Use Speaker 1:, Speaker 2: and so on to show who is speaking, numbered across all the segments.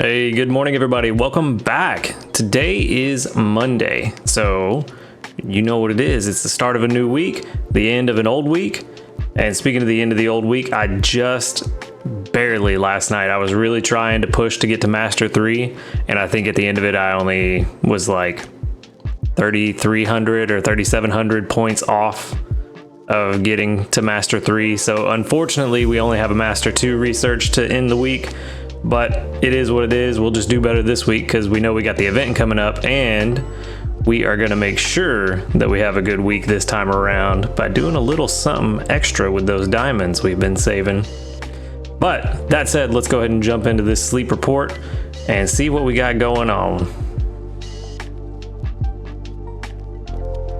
Speaker 1: Hey, good morning, everybody. Welcome back. Today is Monday, so you know what it is. It's the start of a new week, the end of an old week. And speaking of the end of the old week, I just barely last night, I was really trying to push to get to Master 3, and I think at the end of it, I only was like 3,300 or 3,700 points off of getting to Master 3. So unfortunately, we only have a Master 2 research to end the week. But it is what it is. We'll just do better this week because we know we got the event coming up, and we are going to make sure that we have a good week this time around by doing a little something extra with those diamonds we've been saving. But that said, let's go ahead and jump into this sleep report and see what we got going on.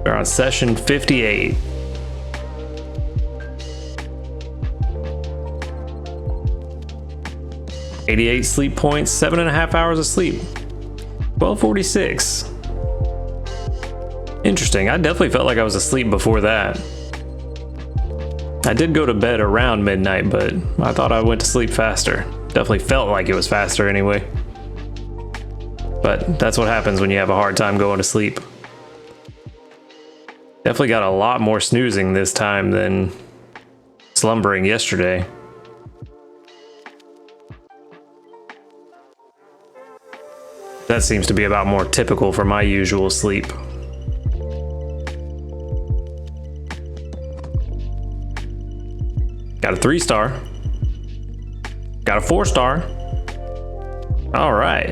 Speaker 1: We're on session 58. $88 sleep points, 7.5 hours of sleep. 1246. Interesting. I definitely felt like I was asleep before that. I did go to bed around midnight, but I thought I went to sleep faster. Definitely felt like it was faster anyway. But that's what happens when you have a hard time going to sleep. Definitely got a lot more snoozing this time than slumbering yesterday. That seems to be about more typical for my usual sleep. Got a 3-star. Got a 4-star. All right.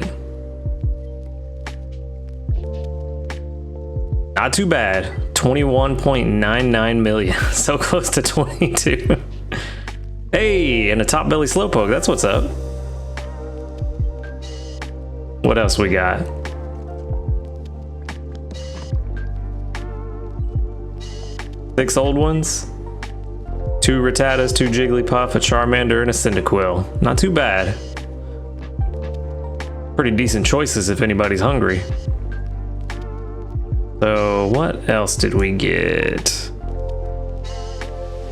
Speaker 1: Not too bad. 21.99 million. So close to 22. Hey, and a top belly slowpoke. That's what's up. What else we got? 6 old ones, 2 Rattatas, 2 Jigglypuff, a Charmander, and a Cyndaquil. Not too bad. Pretty decent choices if anybody's hungry. So what else did we get?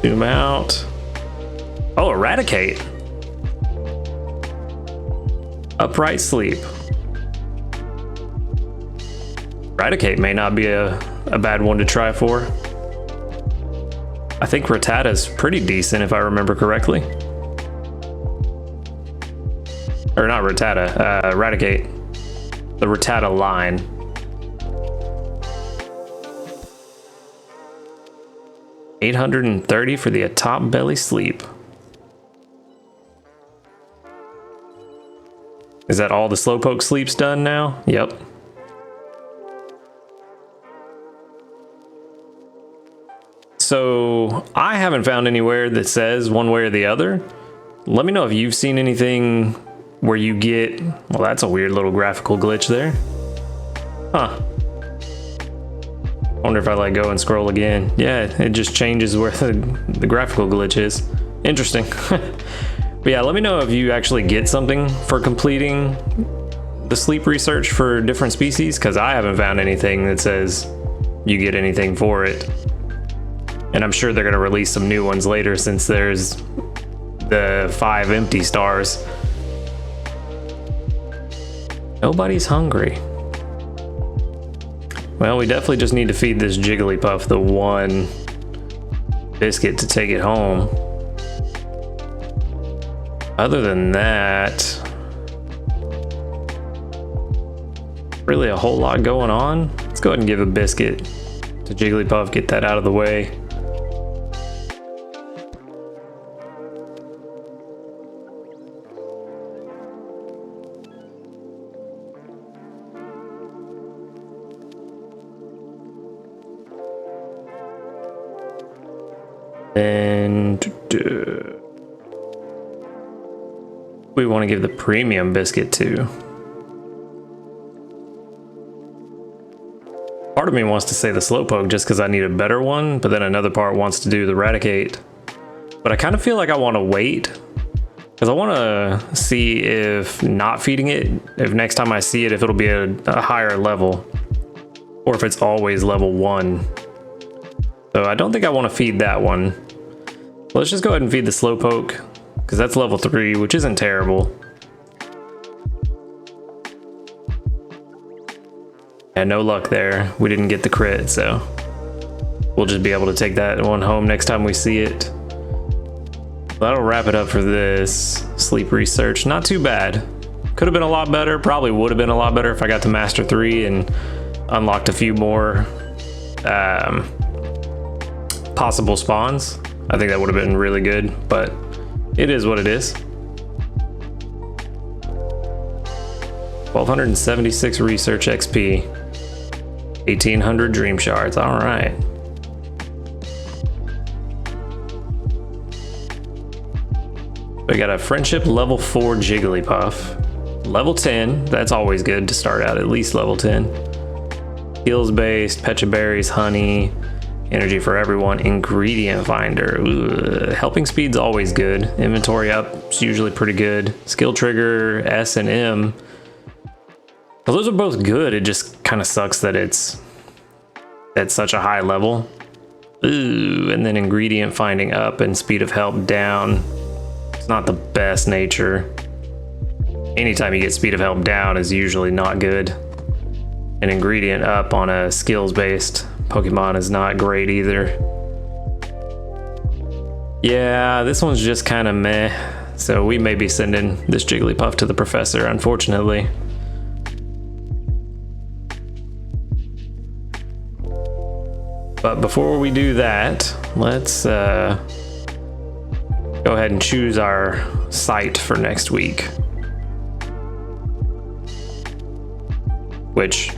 Speaker 1: Zoom out. Oh, Eradicate. Upright Sleep. Eradicate may not be a bad one to try for. I think Rattata's pretty decent if I remember correctly. Or not Rattata, Eradicate. The Rattata line. $830 for the top belly sleep. Is that all the slowpoke sleeps done now? Yep. So I haven't found anywhere that says one way or the other. Let me know if you've seen anything where you get, well, that's a weird little graphical glitch there. Huh. Wonder if I let go and scroll again. Yeah, it just changes where the graphical glitch is. Interesting. But yeah, let me know if you actually get something for completing the sleep research for different species, because I haven't found anything that says you get anything for it. And I'm sure they're going to release some new ones later since there's the 5 empty stars. Nobody's hungry. Well, we definitely just need to feed this Jigglypuff the 1 biscuit to take it home. Other than that, really a whole lot going on. Let's go ahead and give a biscuit to Jigglypuff, get that out of the way. And we want to give the premium biscuit to. Part of me wants to say the slowpoke just because I need a better one, but then another part wants to do the Eradicate. But I kind of feel like I want to wait because I want to see if not feeding it, if next time I see it, if it'll be a higher level or if it's always level 1. So I don't think I want to feed that one. Let's just go ahead and feed the slowpoke because that's level 3, which isn't terrible. Yeah, no luck there. We didn't get the crit, so we'll just be able to take that one home next time we see it. That'll wrap it up for this sleep research. Not too bad. Could have been a lot better. Probably would have been a lot better if I got to Master 3 and unlocked a few more possible spawns. I think that would have been really good, but it is what it is. 1276 research XP, 1800 dream shards. All right. We got a friendship level 4 Jigglypuff. Level 10, that's always good to start out, at least level 10. Heals based, Pecha Berries, honey, energy for everyone, ingredient finder. Ugh. Helping speed's always good. Inventory up is usually pretty good. Skill trigger, S and M. Well, those are both good. It just kind of sucks that it's at such a high level. Ooh, and then ingredient finding up and speed of help down. It's not the best nature. Anytime you get speed of help down is usually not good. An ingredient up on a skills based Pokemon is not great either. Yeah, this one's just kind of meh. So we may be sending this Jigglypuff to the professor, unfortunately. But before we do that, let's go ahead and choose our site for next week. Which,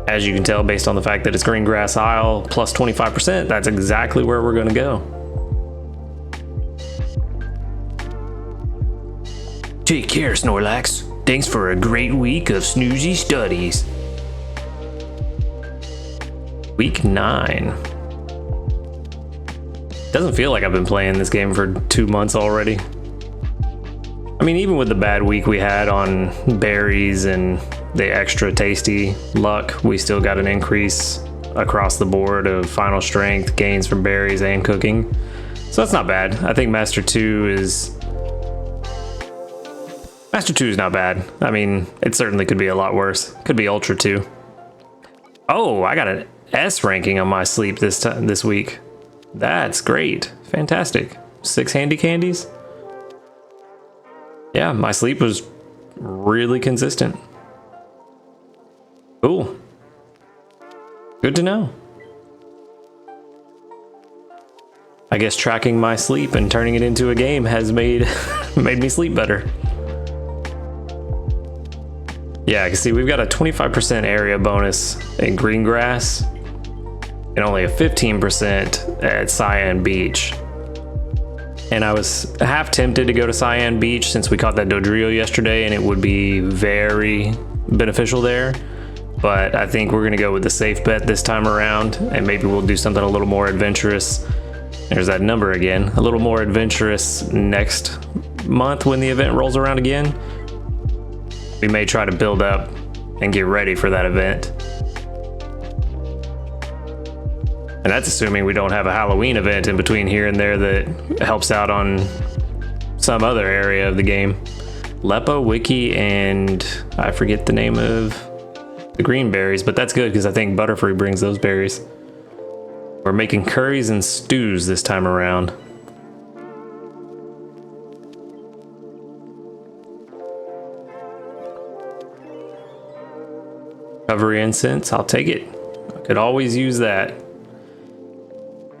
Speaker 1: as you can tell based on the fact that it's Green Grass Isle plus 25%, that's exactly where we're going to go. Take care, Snorlax. Thanks for a great week of snoozy studies. Week 9. Doesn't feel like I've been playing this game for 2 months already. I mean, even with the bad week we had on berries and the extra tasty luck, we still got an increase across the board of final strength gains from berries and cooking. So that's not bad. I think Master 2 is not bad. I mean, it certainly could be a lot worse. Could be Ultra 2. Oh, I got an S ranking on my sleep this week. That's great. Fantastic. 6 handy candies. Yeah, my sleep was really consistent. Cool. Good to know. I guess tracking my sleep and turning it into a game has made me sleep better. Yeah, I can see we've got a 25% area bonus in green grass and only a 15% at Cyan Beach. And I was half tempted to go to Cyan Beach since we caught that Dodrio yesterday and it would be very beneficial there. But I think we're gonna go with the safe bet this time around and maybe we'll do something a little more adventurous. There's that number again. A little more adventurous next month when the event rolls around again. We may try to build up and get ready for that event. And that's assuming we don't have a Halloween event in between here and there that helps out on some other area of the game. Lepo, Wiki, and I forget the name of the green berries, but that's good because I think Butterfree brings those berries. We're making curries and stews this time around. Recovery incense, I'll take it. I could always use that.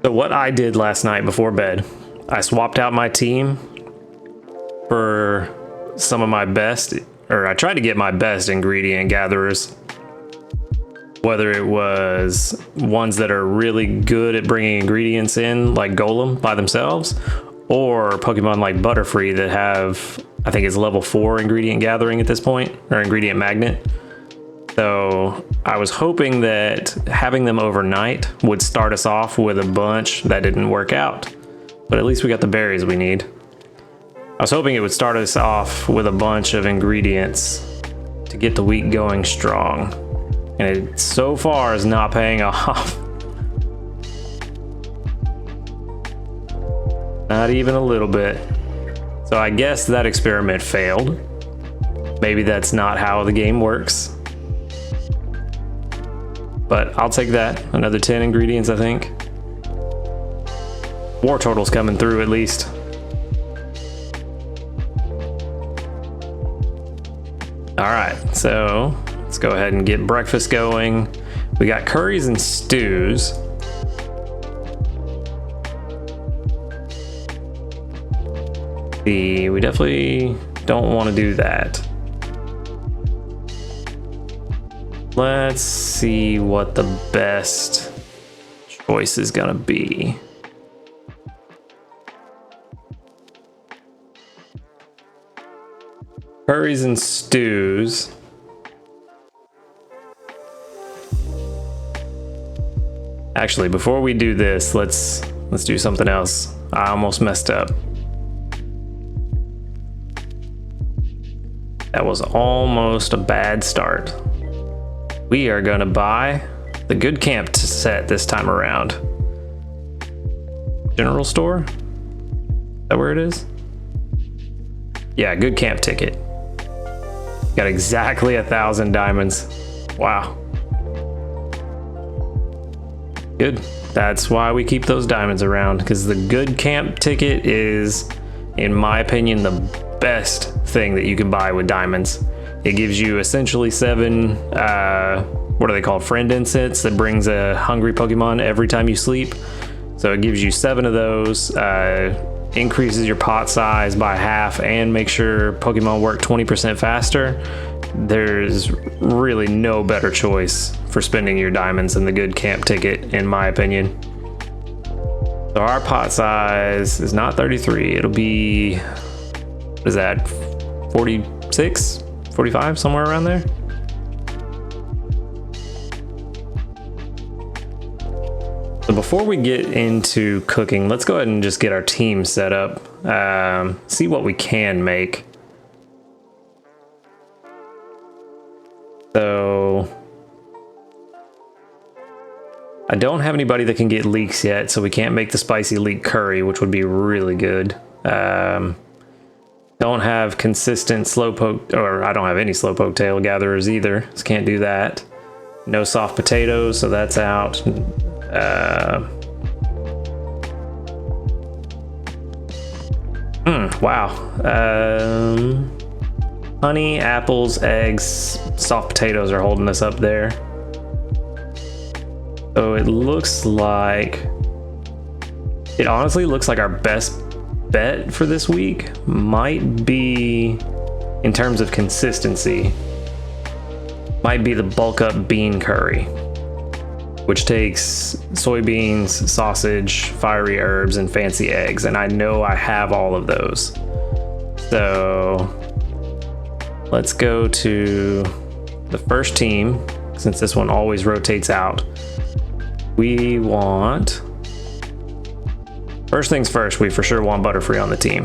Speaker 1: So what I did last night before bed, I swapped out my team for some of my best, or I tried to get my best ingredient gatherers. Whether it was ones that are really good at bringing ingredients in, like Golem by themselves, or Pokemon like Butterfree that have, I think it's level 4 ingredient gathering at this point, or ingredient magnet. So I was hoping that having them overnight would start us off with a bunch. That didn't work out, but at least we got the berries we need. I was hoping it would start us off with a bunch of ingredients to get the week going strong. And it so far is not paying off. Not even a little bit. So I guess that experiment failed. Maybe that's not how the game works. but I'll take that. Another 10 ingredients, I think. War Turtle's coming through at least. All right, so let's go ahead and get breakfast going. We got curries and stews. We definitely don't want to do that. Let's see what the best choice is gonna be. Curries and stews. Actually, before we do this, let's do something else. I almost messed up. That was almost a bad start. We are gonna buy the Good Camp set this time around. General store? Is that where it is? Yeah, Good Camp ticket. Got exactly 1,000 diamonds. Wow. Good. That's why we keep those diamonds around, because the Good Camp ticket is, in my opinion, the best thing that you can buy with diamonds. It gives you essentially 7, what are they called? Friend incense that brings a hungry Pokemon every time you sleep. So it gives you 7 of those, increases your pot size by half, and makes sure Pokemon work 20% faster. There's really no better choice for spending your diamonds than the Good Camp ticket, in my opinion. So our pot size is not 33, it'll be, what is that, 46, 45, somewhere around there. So before we get into cooking, let's go ahead and just get our team set up, see what we can make. So I don't have anybody that can get leeks yet, so we can't make the spicy leek curry, which would be really good. Don't have consistent slowpoke, or I don't have any slowpoke tail gatherers either, so can't do that. No soft potatoes, so that's out. Wow. Honey, apples, eggs, soft potatoes are holding us up there. So it looks like, it honestly looks like our best bet for this week might be, in terms of consistency, might be the bulk up bean curry, which takes soybeans, sausage, fiery herbs, and fancy eggs. And I know I have all of those. So let's go to the first team, since this one always rotates out. We want, first things first, we for sure want Butterfree on the team.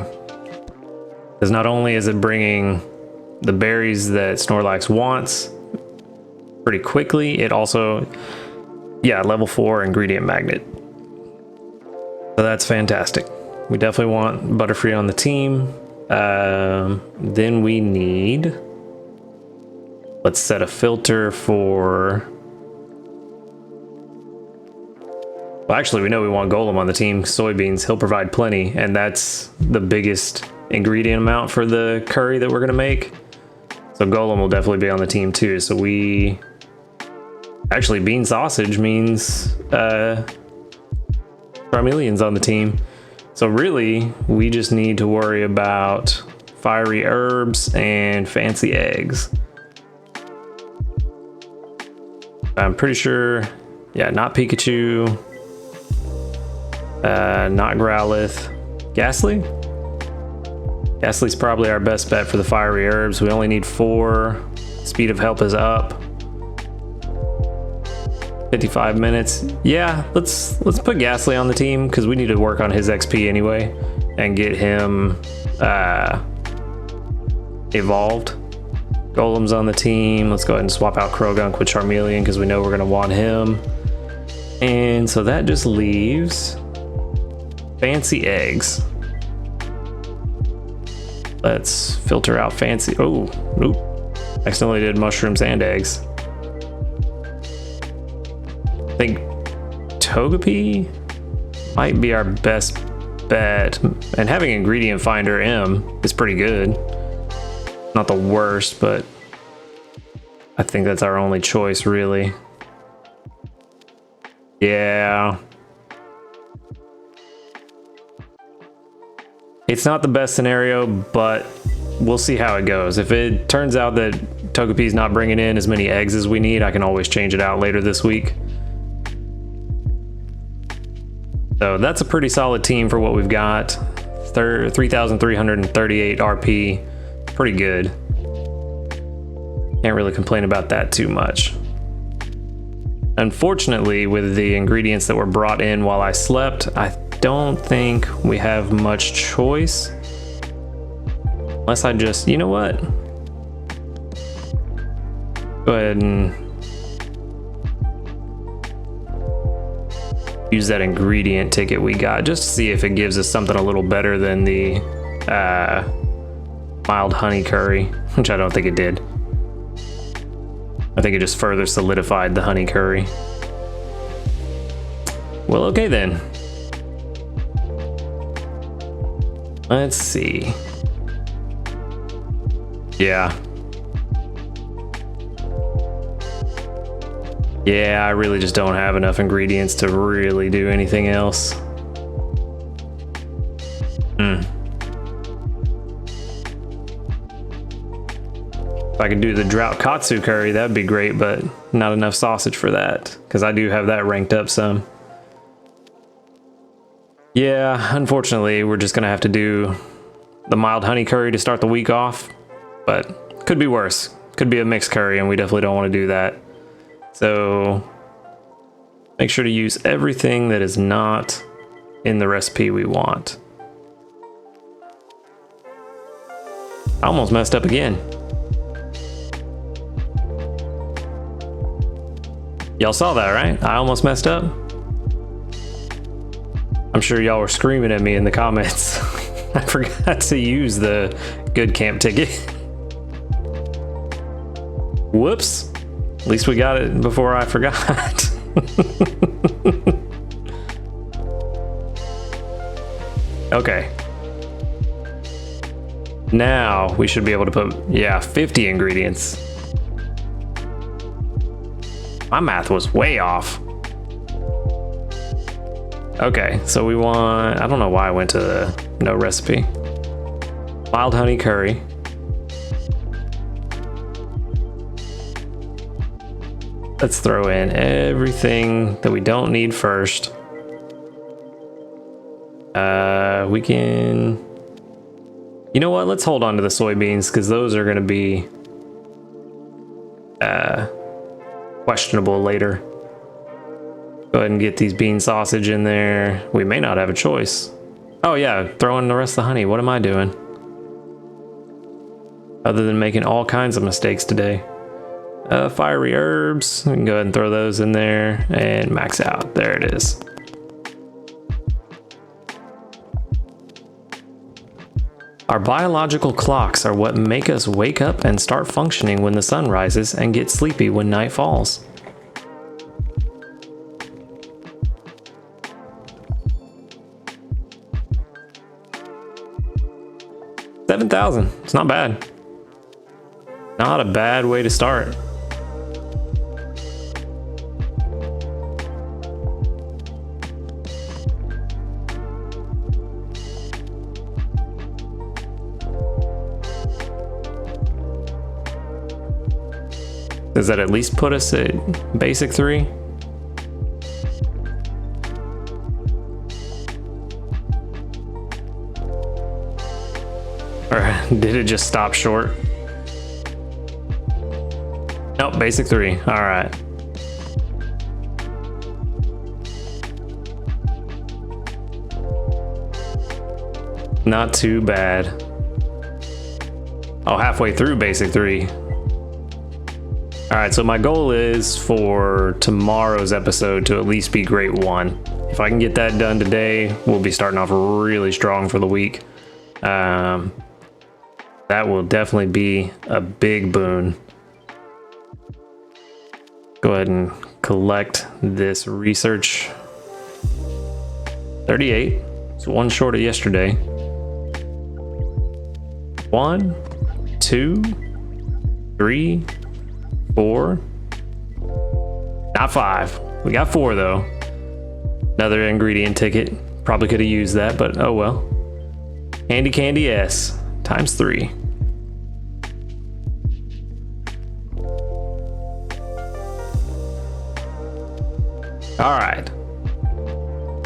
Speaker 1: Because not only is it bringing the berries that Snorlax wants pretty quickly, it also, yeah, level 4 ingredient magnet. So that's fantastic. We definitely want Butterfree on the team. Then we need, let's set a filter for, well, actually, we know we want Golem on the team. Soybeans, he'll provide plenty, and that's the biggest ingredient amount for the curry that we're gonna make. So Golem will definitely be on the team too. So we, actually, bean sausage means Charmeleon's on the team. So really, we just need to worry about fiery herbs and fancy eggs. I'm pretty sure, yeah, not Pikachu, not Growlithe. Ghastly? Ghastly's probably our best bet for the fiery herbs. We only need 4. Speed of help is up. 55 minutes. Yeah, let's put Ghastly on the team because we need to work on his XP anyway and get him evolved. Golem's on the team. Let's go ahead and swap out Krogunk with Charmeleon because we know we're gonna want him. And so that just leaves fancy eggs. Let's filter out fancy. Oh, nope. Accidentally did mushrooms and eggs. think Togepi might be our best bet. And having Ingredient Finder M is pretty good. Not the worst, but I think that's our only choice, really. Yeah. It's not the best scenario, but we'll see how it goes. If it turns out that Togepi's not bringing in as many eggs as we need, I can always change it out later this week. So that's a pretty solid team for what we've got. 3,338 RP, pretty good. Can't really complain about that too much. Unfortunately, with the ingredients that were brought in while I slept, I don't think we have much choice. Unless I just, you know what? Go ahead and use that ingredient ticket we got just to see if it gives us something a little better than the mild honey curry, which I don't think it did. I think it just further solidified the honey curry. Well, okay then. Let's see. Yeah. Yeah, I really just don't have enough ingredients to really do anything else. If I could do the drought katsu curry, that'd be great, but not enough sausage for that, because I do have that ranked up some. Yeah, unfortunately, we're just gonna have to do the mild honey curry to start the week off, but could be worse. Could be a mixed curry, and we definitely don't want to do that. So make sure to use everything that is not in the recipe we want. I almost messed up again. Y'all saw that, right? I almost messed up. I'm sure y'all were screaming at me in the comments. I forgot to use the good camp ticket. Whoops. At least we got it before I forgot. Okay. Now we should be able to put, yeah, 50 ingredients. My math was way off. Okay, so we want, I don't know why I went to the no recipe. Mild honey curry. Let's throw in everything that we don't need first. We can, you know what? Let's hold on to the soybeans because those are going to be questionable later. Go ahead and get these bean sausage in there. We may not have a choice. Oh yeah, throw in the rest of the honey. What am I doing? Other than making all kinds of mistakes today. Fiery herbs, we can go ahead and throw those in there and max out. There it is. Our biological clocks are what make us wake up and start functioning when the sun rises and get sleepy when night falls. $7,000, it's not bad. Not a bad way to start. Does that at least put us at basic 3? Or did it just stop short? Nope, basic 3. All right. Not too bad. Oh, halfway through basic 3. All right, so my goal is for tomorrow's episode to at least be grade 1. If I can get that done today, we'll be starting off really strong for the week. That will definitely be a big boon. Go ahead and collect this research. 38. It's one short of yesterday. 1, 2, 3, 4. Not 5. We got 4 though. Another ingredient ticket. Probably could have used that, but oh well. Candy S times 3. All right.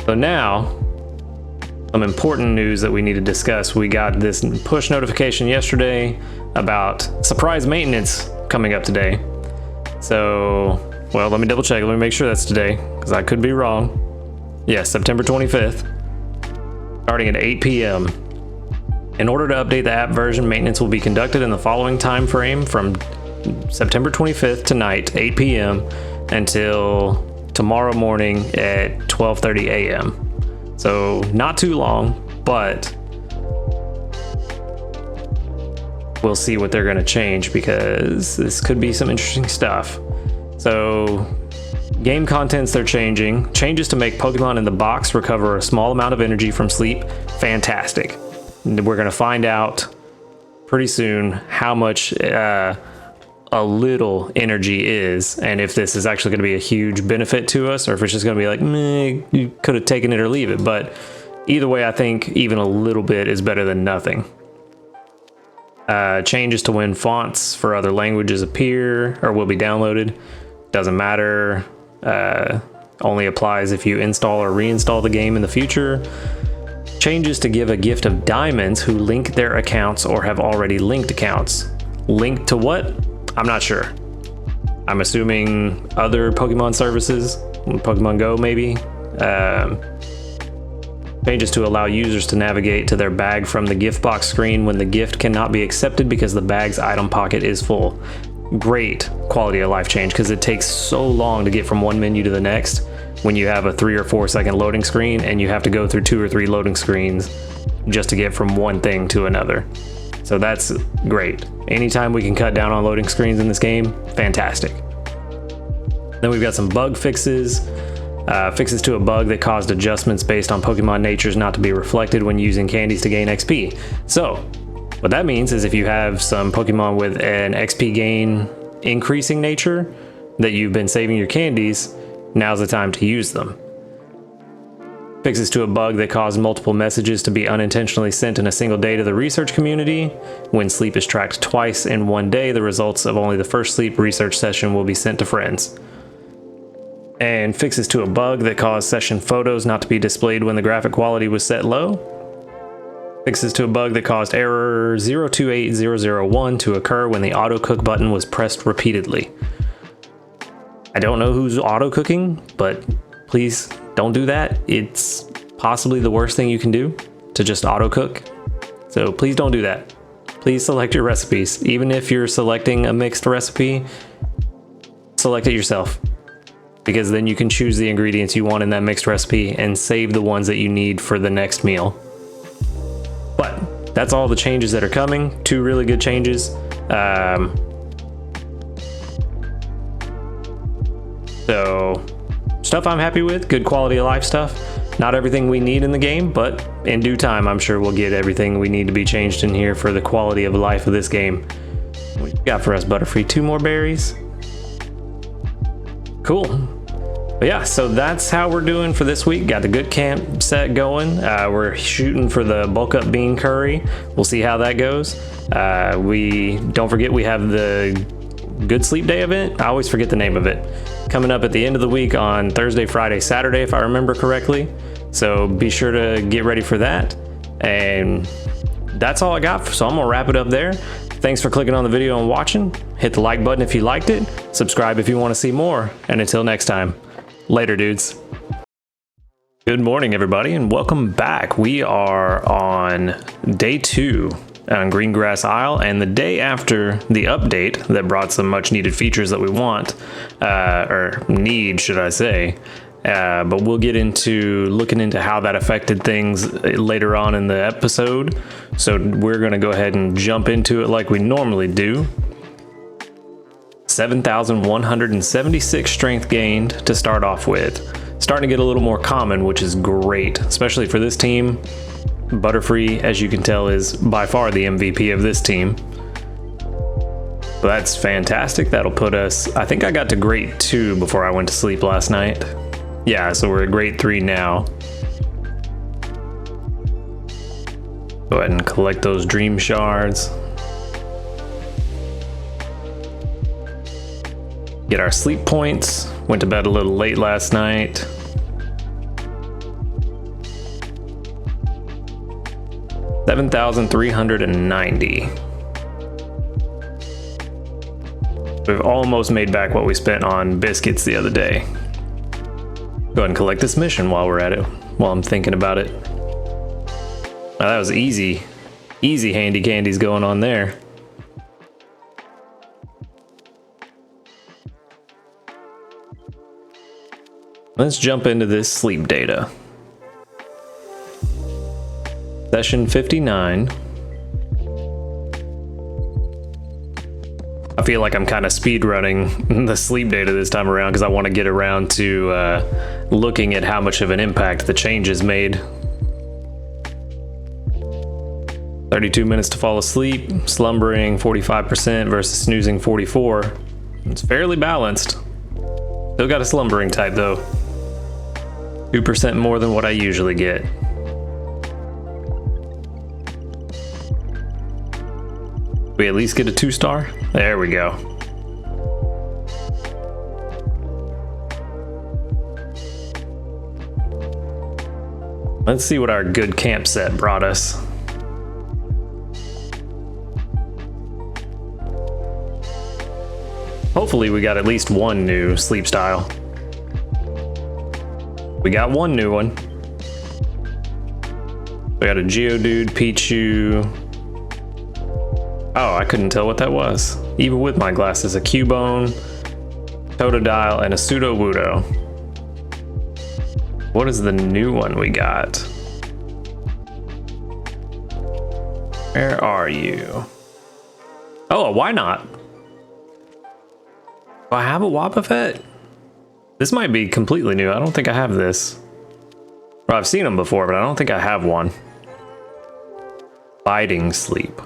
Speaker 1: So now, some important news that we need to discuss. We got this push notification yesterday about surprise maintenance coming up today. So, well, let me double check. Let me make sure that's today, because I could be wrong. Yes, September 25th, starting at 8 p.m. In order to update the app version, maintenance will be conducted in the following time frame from September 25th tonight, 8 p.m. until tomorrow morning at 12:30 a.m. So not too long, but we'll see what they're going to change, because this could be some interesting stuff. So game contents they're changing. Changes to make Pokemon in the box recover a small amount of energy from sleep. Fantastic. We're going to find out pretty soon how much a little energy is, and if this is actually going to be a huge benefit to us, or if it's just going to be like, meh, you could have taken it or leave it. But either way, I think even a little bit is better than nothing. Changes to when fonts for other languages appear or will be downloaded. Doesn't matter. Only applies if you install or reinstall the game in the future. Changes to give a gift of diamonds who link their accounts or have already linked accounts. Linked to what? I'm not sure. I'm assuming other Pokemon services, Pokemon Go maybe. Changes to allow users to navigate to their bag from the gift box screen when the gift cannot be accepted because the bag's item pocket is full. Great quality of life change, because it takes so long to get from one menu to the next when you have a 3 or 4 second loading screen, and you have to go through 2 or 3 loading screens just to get from one thing to another. So that's great. Anytime we can cut down on loading screens in this game, fantastic. Then we've got some bug fixes. Fixes to a bug that caused adjustments based on Pokemon natures not to be reflected when using candies to gain XP. So what that means is if you have some Pokemon with an XP gain increasing nature that you've been saving your candies, now's the time to use them. Fixes to a bug that caused multiple messages to be unintentionally sent in a single day to the research community. When sleep is tracked twice in one day, the results of only the first sleep research session will be sent to friends. And fixes to a bug that caused session photos not to be displayed when the graphic quality was set low. Fixes to a bug that caused error 028001 to occur when the auto cook button was pressed repeatedly. I don't know who's auto cooking, but please don't do that. It's possibly the worst thing you can do, to just auto cook. So please don't do that. Please select your recipes. Even if you're selecting a mixed recipe, select it yourself, because then you can choose the ingredients you want in that mixed recipe and save the ones that you need for the next meal. But that's all the changes that are coming. 2 really good changes. So stuff I'm happy with, good quality of life stuff. Not everything we need in the game, but in due time, I'm sure we'll get everything we need to be changed in here for the quality of life of this game. What you got for us, Butterfree? 2 more berries? Cool. But yeah, so that's how we're doing for this week. Got the good camp set going. We're shooting for the bulk up bean curry. We'll see how that goes. We don't forget we have the Good Sleep Day event. I always forget the name of it. Coming up at the end of the week on Thursday, Friday, Saturday, if I remember correctly. So be sure to get ready for that. And that's all I got. So I'm gonna wrap it up there. Thanks for clicking on the video and watching. Hit the like button if you liked it. Subscribe if you want to see more. And until next time, later, dudes. Good morning, everybody, and welcome back. We are on day 2 on Greengrass Isle, and the day after the update that brought some much needed features that we want, or need, should I say. But we'll get into looking into how that affected things later on in the episode. So we're going to go ahead and jump into it like we normally do. 7,176 strength gained to start off with. Starting to get a little more common, which is great, especially for this team. Butterfree, as you can tell, is by far the MVP of this team. So that's fantastic. That'll put us, I think I got to grade 2 before I went to sleep last night. Yeah, so we're at grade 3 now. Go ahead and collect those dream shards. Get our sleep points. Went to bed a little late last night. $7,390. We've almost made back what we spent on biscuits the other day. Go ahead and collect this mission while we're at it, while I'm thinking about it. Now that was easy. Easy handy candies going on there. Let's jump into this sleep data. Session 59. I feel like I'm kind of speed running the sleep data this time around because I want to get around to looking at how much of an impact the changes made. 32 minutes to fall asleep, slumbering 45% versus snoozing 44. It's fairly balanced. Still got a slumbering type though. 2% more than what I usually get. We at least get a 2-star? There we go. Let's see what our good camp set brought us. Hopefully we got at least one new sleep style. We got one new one. We got a Geodude, Pichu. Oh, I couldn't tell what that was. Even with my glasses, a Cubone, Totodile, and a Sudowoodo. What is the new one we got? Where are you? Oh, why not? Do I have a Wobbuffet? This might be completely new. I don't think I have this. Well, I've seen them before, but I don't think I have one. Biting sleep.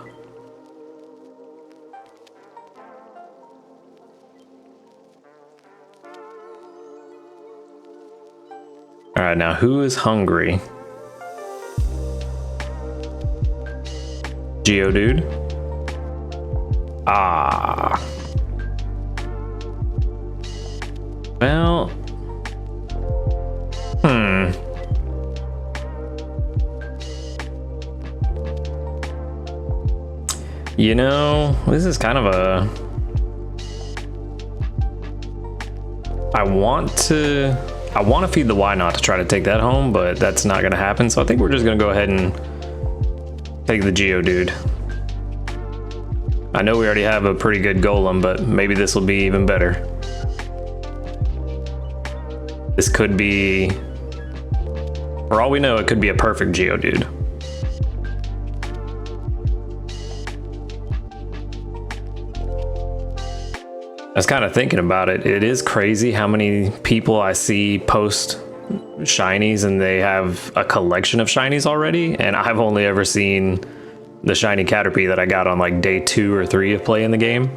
Speaker 1: All right, now who is hungry? Geodude. Ah. Well. You know, this is kind of a... I want to feed the why not to try to take that home, but that's not going to happen. So I think we're just going to go ahead and take the Geodude. I know we already have a pretty good Golem, but maybe this will be even better. This could be, for all we know, it could be a perfect Geodude. I was kind of thinking about it. It is crazy how many people I see post shinies and they have a collection of shinies already, and I've only ever seen the shiny Caterpie that I got on like day 2 or 3 of playing the game.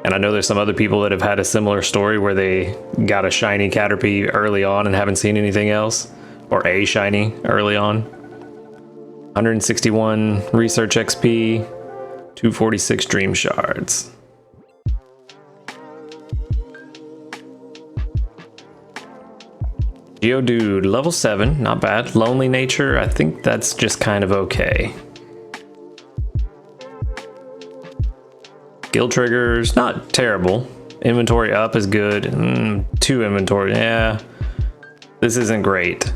Speaker 1: And I know there's some other people that have had a similar story where they got a shiny Caterpie early on and haven't seen anything else, or a shiny early on. 161 research XP, 246 dream shards. Geodude, level 7, not bad. Lonely nature, I think that's just kind of okay. Skill triggers, not terrible. Inventory up is good. 2 inventory, yeah. This isn't great.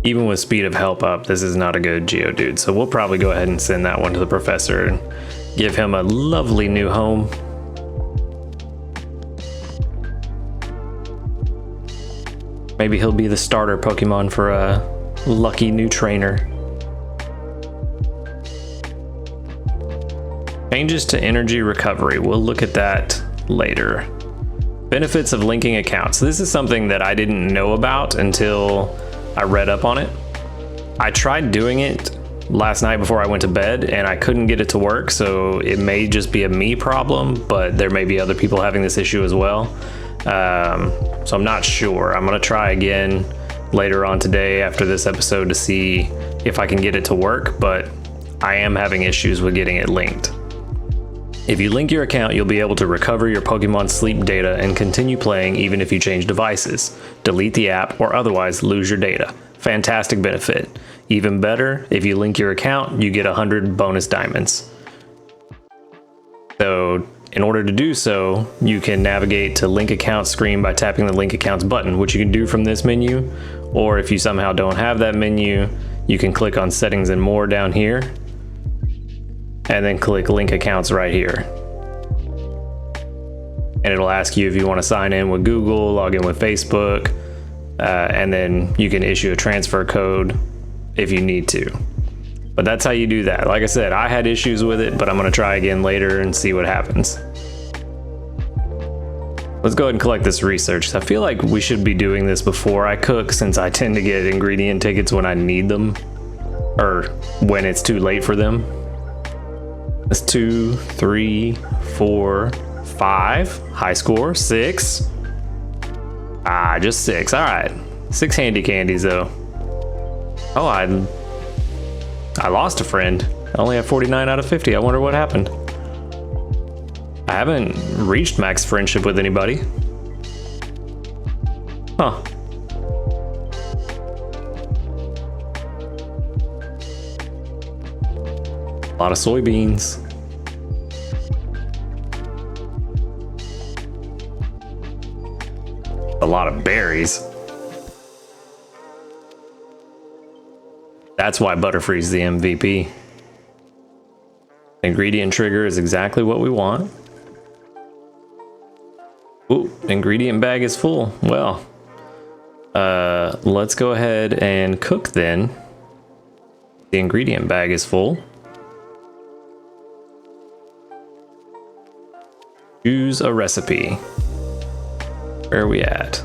Speaker 1: Even with speed of help up, this is not a good Geodude. So we'll probably go ahead and send that one to the professor and give him a lovely new home. Maybe he'll be the starter Pokemon for a lucky new trainer. Changes to energy recovery. We'll look at that later. Benefits of linking accounts. This is something that I didn't know about until I read up on it. I tried doing it last night before I went to bed and I couldn't get it to work, so it may just be a me problem, but there may be other people having this issue as well. So I'm not sure. I'm gonna try again later on today after this episode to see if I can get it to work, but I am having issues with getting it linked. If you link your account, you'll be able to recover your Pokemon sleep data and continue playing even if you change devices, delete the app, or otherwise lose your data. Fantastic benefit. Even better, if you link your account, you get 100 bonus diamonds. So in order to do so, you can navigate to link account screen by tapping the link accounts button, which you can do from this menu, or if you somehow don't have that menu, you can click on settings and more down here, and then click link accounts right here. And it'll ask you if you want to sign in with Google, log in with Facebook, and then you can issue a transfer code if you need to. But that's how you do that. Like I said, I had issues with it, but I'm going to try again later and see what happens. Let's go ahead and collect this research. I feel like we should be doing this before I cook, since I tend to get ingredient tickets when I need them, or when it's too late for them. That's 2, 3, 4, 5. High score, 6. Just 6. All right. 6 handy candies though. Oh, I lost a friend. I only have 49 out of 50. I wonder what happened. I haven't reached max friendship with anybody. Huh. A lot of soybeans. A lot of berries. That's why Butterfree's the MVP. Ingredient trigger is exactly what we want. Ooh, ingredient bag is full. Well, let's go ahead and cook then. The ingredient bag is full. Choose a recipe. Where are we at?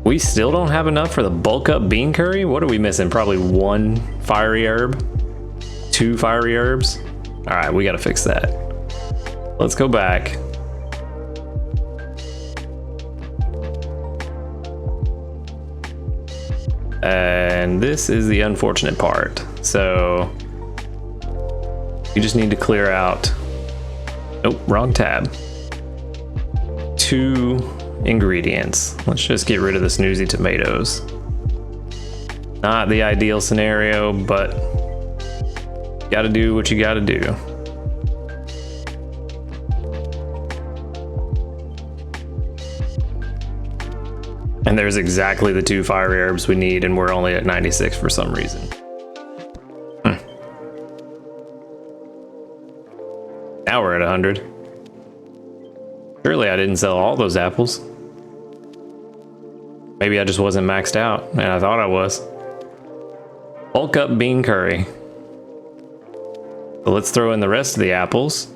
Speaker 1: We still don't have enough for the bulk up bean curry? What are we missing? Probably 1 fiery herb? 2 fiery herbs? All right, we gotta fix that. Let's go back. And this is the unfortunate part. So you just need to clear out, nope, wrong tab. 2 ingredients. Let's just get rid of the snoozy tomatoes. Not the ideal scenario, but you gotta do what you gotta do. And there's exactly the 2 fiery herbs we need, and we're only at 96 for some reason. Now we're at 100. Surely I didn't sell all those apples. Maybe I just wasn't maxed out, and I thought I was. Bulk up bean curry. So let's throw in the rest of the apples.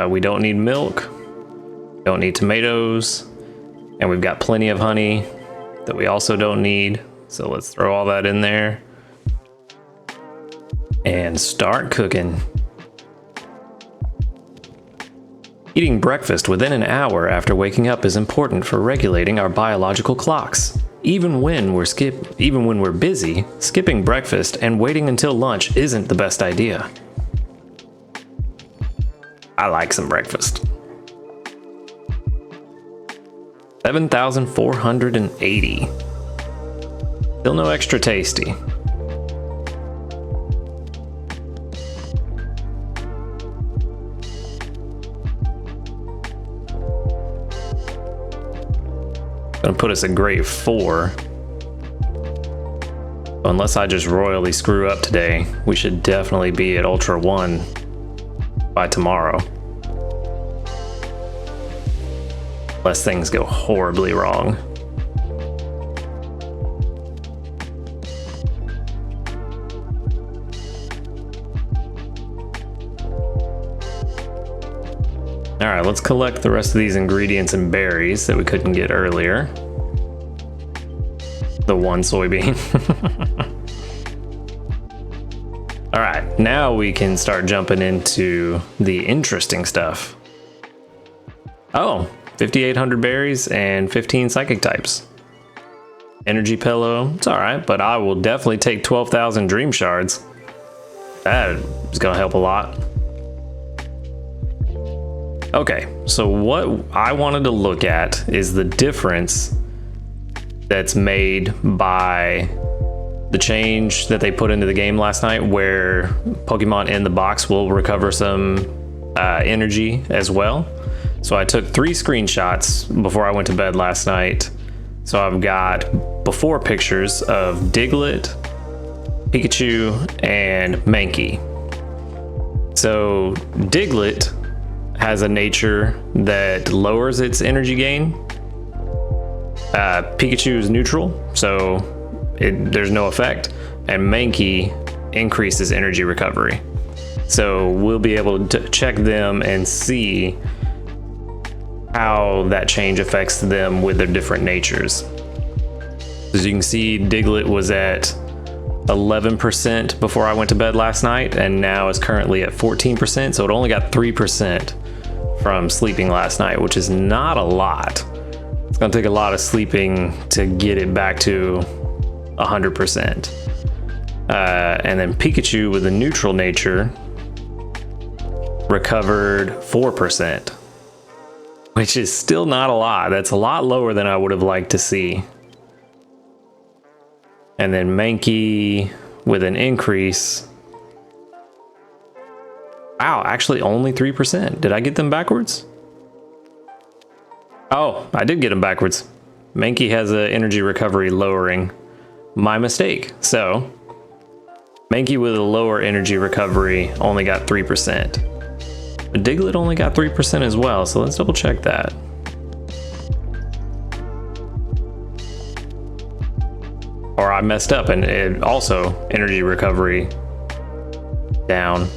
Speaker 1: We don't need milk. Don't need tomatoes. And we've got plenty of honey that we also don't need. So let's throw all that in there. And start cooking. Eating breakfast within an hour after waking up is important for regulating our biological clocks. Even when we're busy, skipping breakfast and waiting until lunch isn't the best idea. I like some breakfast. 7,480. Still no extra tasty. Gonna put us at grade 4. Unless I just royally screw up today, we should definitely be at Ultra 1 by tomorrow. Unless things go horribly wrong. All right, let's collect the rest of these ingredients and berries that we couldn't get earlier. The one soybean. All right, now we can start jumping into the interesting stuff. Oh, 5,800 berries and 15 psychic types. Energy pillow, it's all right, but I will definitely take 12,000 dream shards. That is gonna help a lot. Okay, so what I wanted to look at is the difference that's made by the change that they put into the game last night, where Pokemon in the box will recover some energy as well. So I took 3 screenshots before I went to bed last night. So I've got before pictures of Diglett, Pikachu, and Mankey. So Diglett has a nature that lowers its energy gain. Pikachu is neutral, so there's no effect, and Mankey increases energy recovery. So we'll be able to check them and see how that change affects them with their different natures. As you can see, Diglett was at 11% before I went to bed last night, and now is currently at 14%, so it only got 3% from sleeping last night, which is not a lot. It's gonna take a lot of sleeping to get it back to 100%. And then Pikachu with a neutral nature recovered 4%, which is still not a lot. That's a lot lower than I would have liked to see. And then Mankey with an increase. Wow, actually only 3%. Did I get them backwards? Oh, I did get them backwards. Mankey has an energy recovery lowering. My mistake. So Mankey with a lower energy recovery only got 3%. But Diglett only got 3% as well, so let's double check that. Or I messed up, and it also energy recovery down.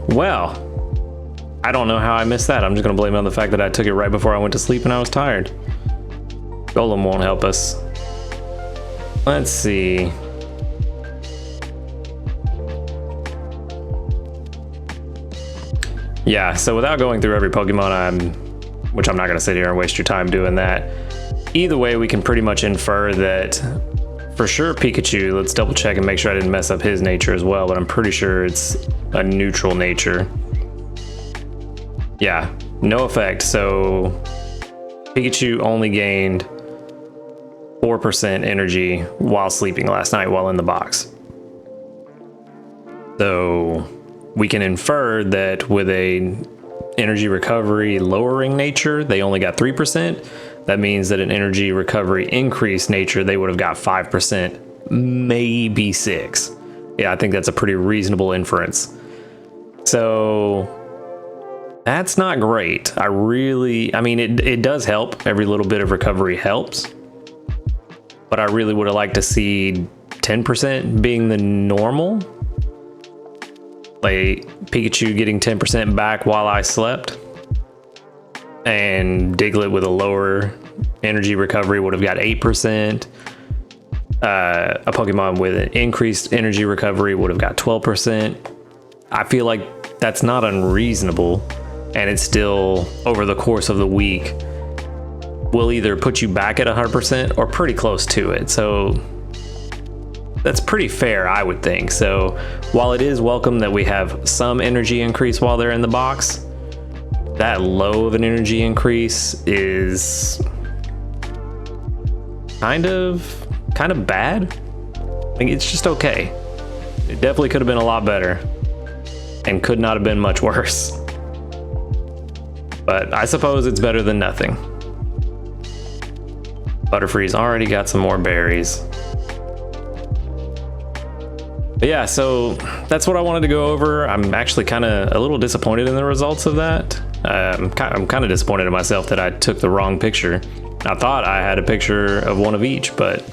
Speaker 1: Well, I don't know how I missed that. I'm just gonna blame it on the fact that I took it right before I went to sleep and I was tired. Golem won't help us. Let's see. Yeah, so without going through every Pokemon, which I'm not gonna sit here and waste your time doing that. Either way, we can pretty much infer that for sure Pikachu, let's double check and make sure I didn't mess up his nature as well, but I'm pretty sure it's a neutral nature. Yeah, no effect. So Pikachu only gained 4% energy while sleeping last night while in the box. So we can infer that with a energy recovery lowering nature, they only got 3%. That means that an energy recovery increased nature, they would have got 5%, maybe 6%. Yeah, I think that's a pretty reasonable inference. So that's not great. I mean, it does help. Every little bit of recovery helps. But I really would have liked to see 10% being the normal. Like Pikachu getting 10% back while I slept. And Diglett with a lower energy recovery would have got 8%. A Pokemon with an increased energy recovery would have got 12%. I feel like that's not unreasonable, and it's still, over the course of the week, will either put you back at 100% or pretty close to it. So that's pretty fair, I would think. So while it is welcome that we have some energy increase while they're in the box, that low of an energy increase is kind of bad. I think it's just okay. It definitely could have been a lot better and could not have been much worse. But I suppose it's better than nothing. Butterfree's already got some more berries. But yeah, so that's what I wanted to go over. I'm actually kind of a little disappointed in the results of that. I'm kind of disappointed in myself that I took the wrong picture. I thought I had a picture of one of each, but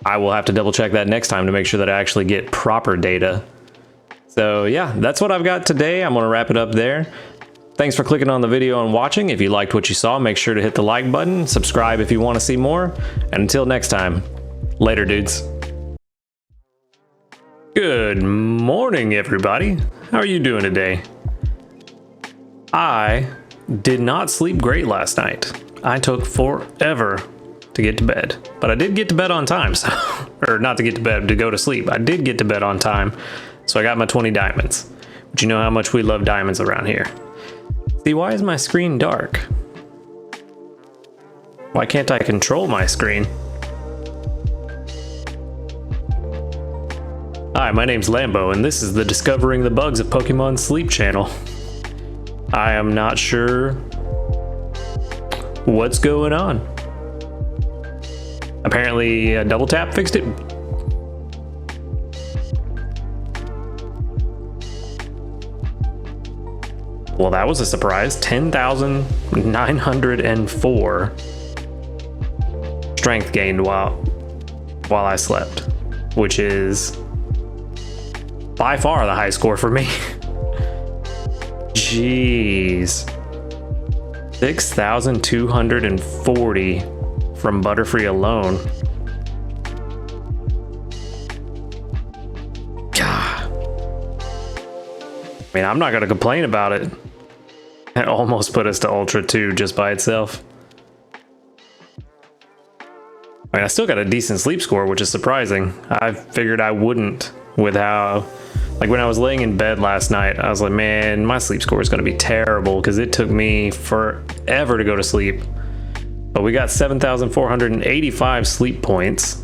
Speaker 1: I will have to double check that next time to make sure that I actually get proper data. So yeah, that's what I've got today. I'm gonna wrap it up there. Thanks for clicking on the video and watching. If you liked what you saw, make sure to hit the like button, subscribe if you want to see more, and until next time, later dudes. Good morning, everybody. How are you doing today? I did not sleep great last night. I took forever to get to bed, but I did get to bed on time, so, or not to get to bed, to go to sleep. I did get to bed on time, so I got my 20 diamonds. But you know how much we love diamonds around here. See, why is my screen dark? Why can't I control my screen? Hi, my name's Lambo, and this is the Discovering the Bugs of Pokemon Sleep channel. I am not sure what's going on. Apparently, a double tap fixed it. Well, that was a surprise. 10,904 strength gained while I slept, which is by far the high score for me. Jeez. 6,240 from Butterfree alone. God. I mean, I'm not gonna complain about it. It almost put us to Ultra 2 just by itself. I mean, I still got a decent sleep score, which is surprising. I figured I wouldn't with how, like when I was laying in bed last night, I was like, man, my sleep score is going to be terrible because it took me forever to go to sleep. But we got 7,485 sleep points.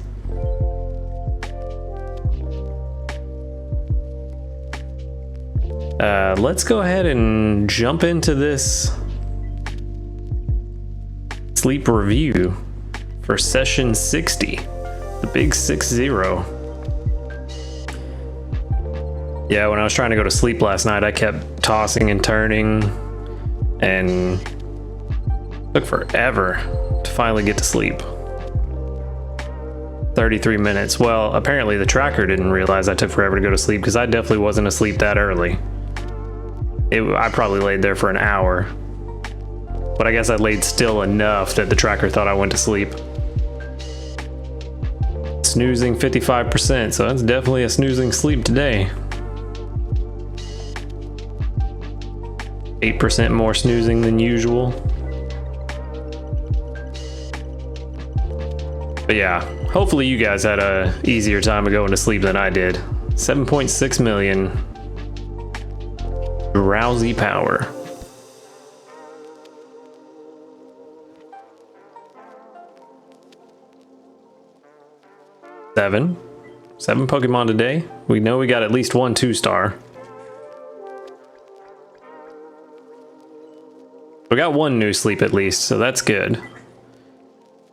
Speaker 1: Let's go ahead and jump into this sleep review for session 60, the big 60. Yeah, when I was trying to go to sleep last night, I kept tossing and turning and took forever to finally get to sleep. 33 minutes. Well, apparently the tracker didn't realize I took forever to go to sleep because I definitely wasn't asleep that early. I probably laid there for an hour, but I guess I laid still enough that the tracker thought I went to sleep. Snoozing 55%, so that's definitely a snoozing sleep today. 8% more snoozing than usual. But yeah, hopefully you guys had a easier time of going to sleep than I did. 7.6 million drowsy power. Seven Pokemon today. We know we got at least one 2-star. We got one new sleep at least, so that's good.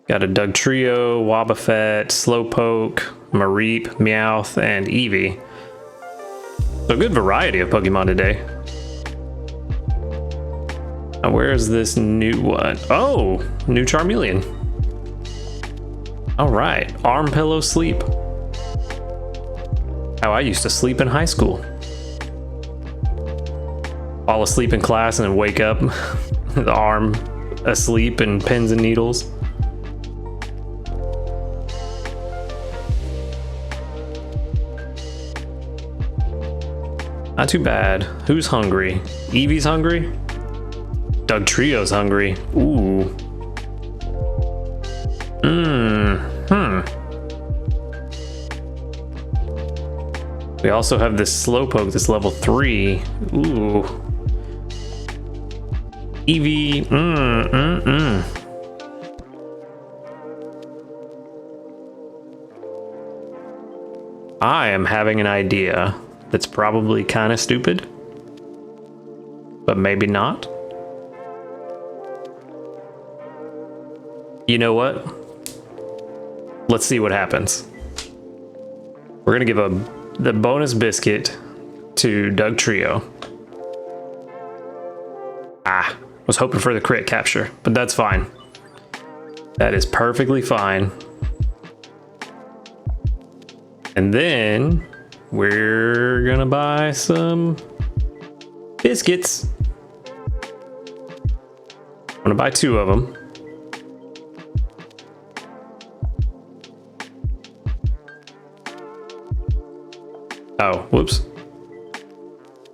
Speaker 1: Got a Dugtrio, Wobbuffet, Slowpoke, Mareep, Meowth, and Eevee. So a good variety of Pokemon today. Now where is this new one? Oh, new Charmeleon. All right, arm pillow sleep. How I used to sleep in high school. Fall asleep in class and then wake up, the arm asleep and pins and needles. Not too bad. Who's hungry? Eevee's hungry? Dugtrio's hungry. Ooh. We also have this Slowpoke, this level 3. Ooh. Eevee. I am having an idea that's probably kind of stupid, but maybe not. You know what? Let's see what happens. We're gonna give the bonus biscuit to Dugtrio. Was hoping for the crit capture, but that's fine. That is perfectly fine. And then we're gonna buy some biscuits. I'm gonna buy 2 of them. Oh, whoops.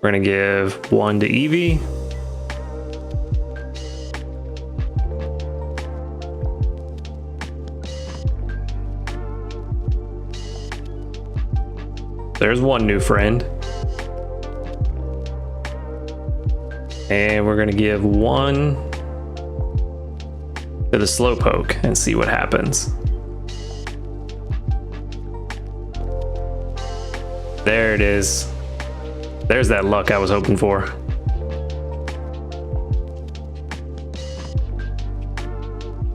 Speaker 1: We're gonna give 1 to Evie. There's 1 new friend. And we're gonna give 1 to the Slowpoke and see what happens. There it is. There's that luck I was hoping for.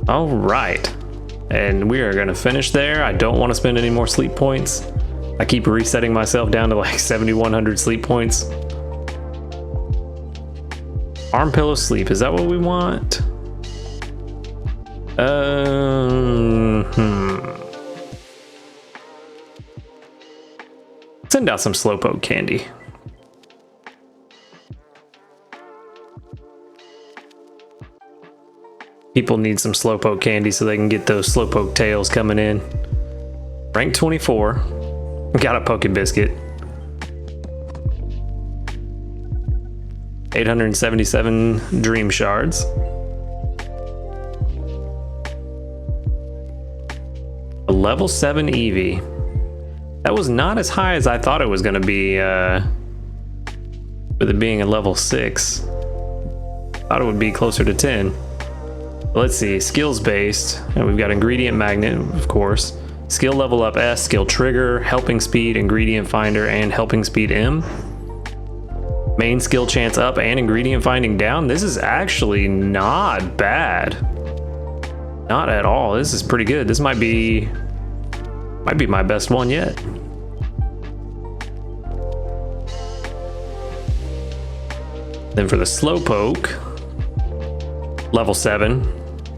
Speaker 1: All right. And we are gonna finish there. I don't want to spend any more sleep points. I keep resetting myself down to like 7,100 sleep points. Arm pillow sleep, is that what we want? Send out some Slowpoke candy. People need some Slowpoke candy so they can get those Slowpoke tails coming in. Rank 24. Got a Poke Biscuit. 877 Dream Shards. A level 7 Eevee. That was not as high as I thought it was going to be, with it being a level 6. Thought it would be closer to 10. But let's see, skills based, and we've got Ingredient Magnet, of course. Skill level up S, skill trigger, helping speed, ingredient finder, and helping speed M. Main skill chance up and ingredient finding down. This is actually not bad. Not at all. This is pretty good. This might be my best one yet. Then for the Slowpoke, level 7,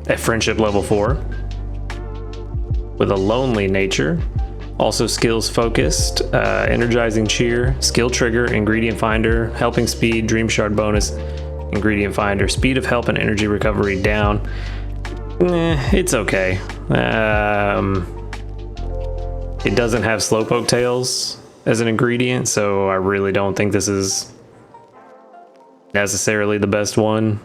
Speaker 1: at friendship level 4. With a lonely nature, also skills focused, energizing cheer, skill trigger, ingredient finder, helping speed, dream shard bonus, ingredient finder, speed of help and energy recovery down. It's okay. It doesn't have Slowpoke tails as an ingredient, so I really don't think this is necessarily the best one.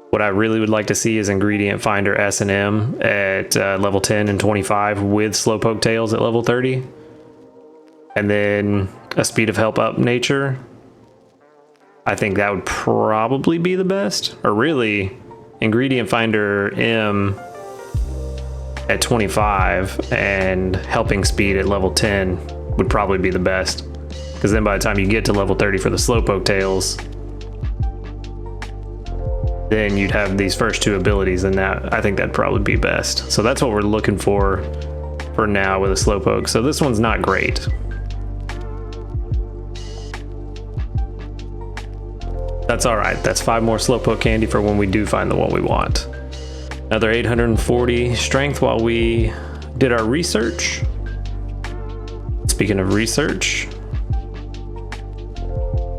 Speaker 1: What I really would like to see is ingredient finder S and M at level 10 and 25 with Slowpoke tails at level 30. And then a speed of help up nature. I think that would probably be the best. Or really, ingredient finder M at 25 and helping speed at level 10 would probably be the best. Because then by the time you get to level 30 for the Slowpoke tails, then you'd have these first 2 abilities, and that I think that'd probably be best. So that's what we're looking for now with a Slowpoke. So this one's not great. That's all right. That's 5 more Slowpoke candy for when we do find the one we want. Another 840 strength while we did our research. Speaking of research,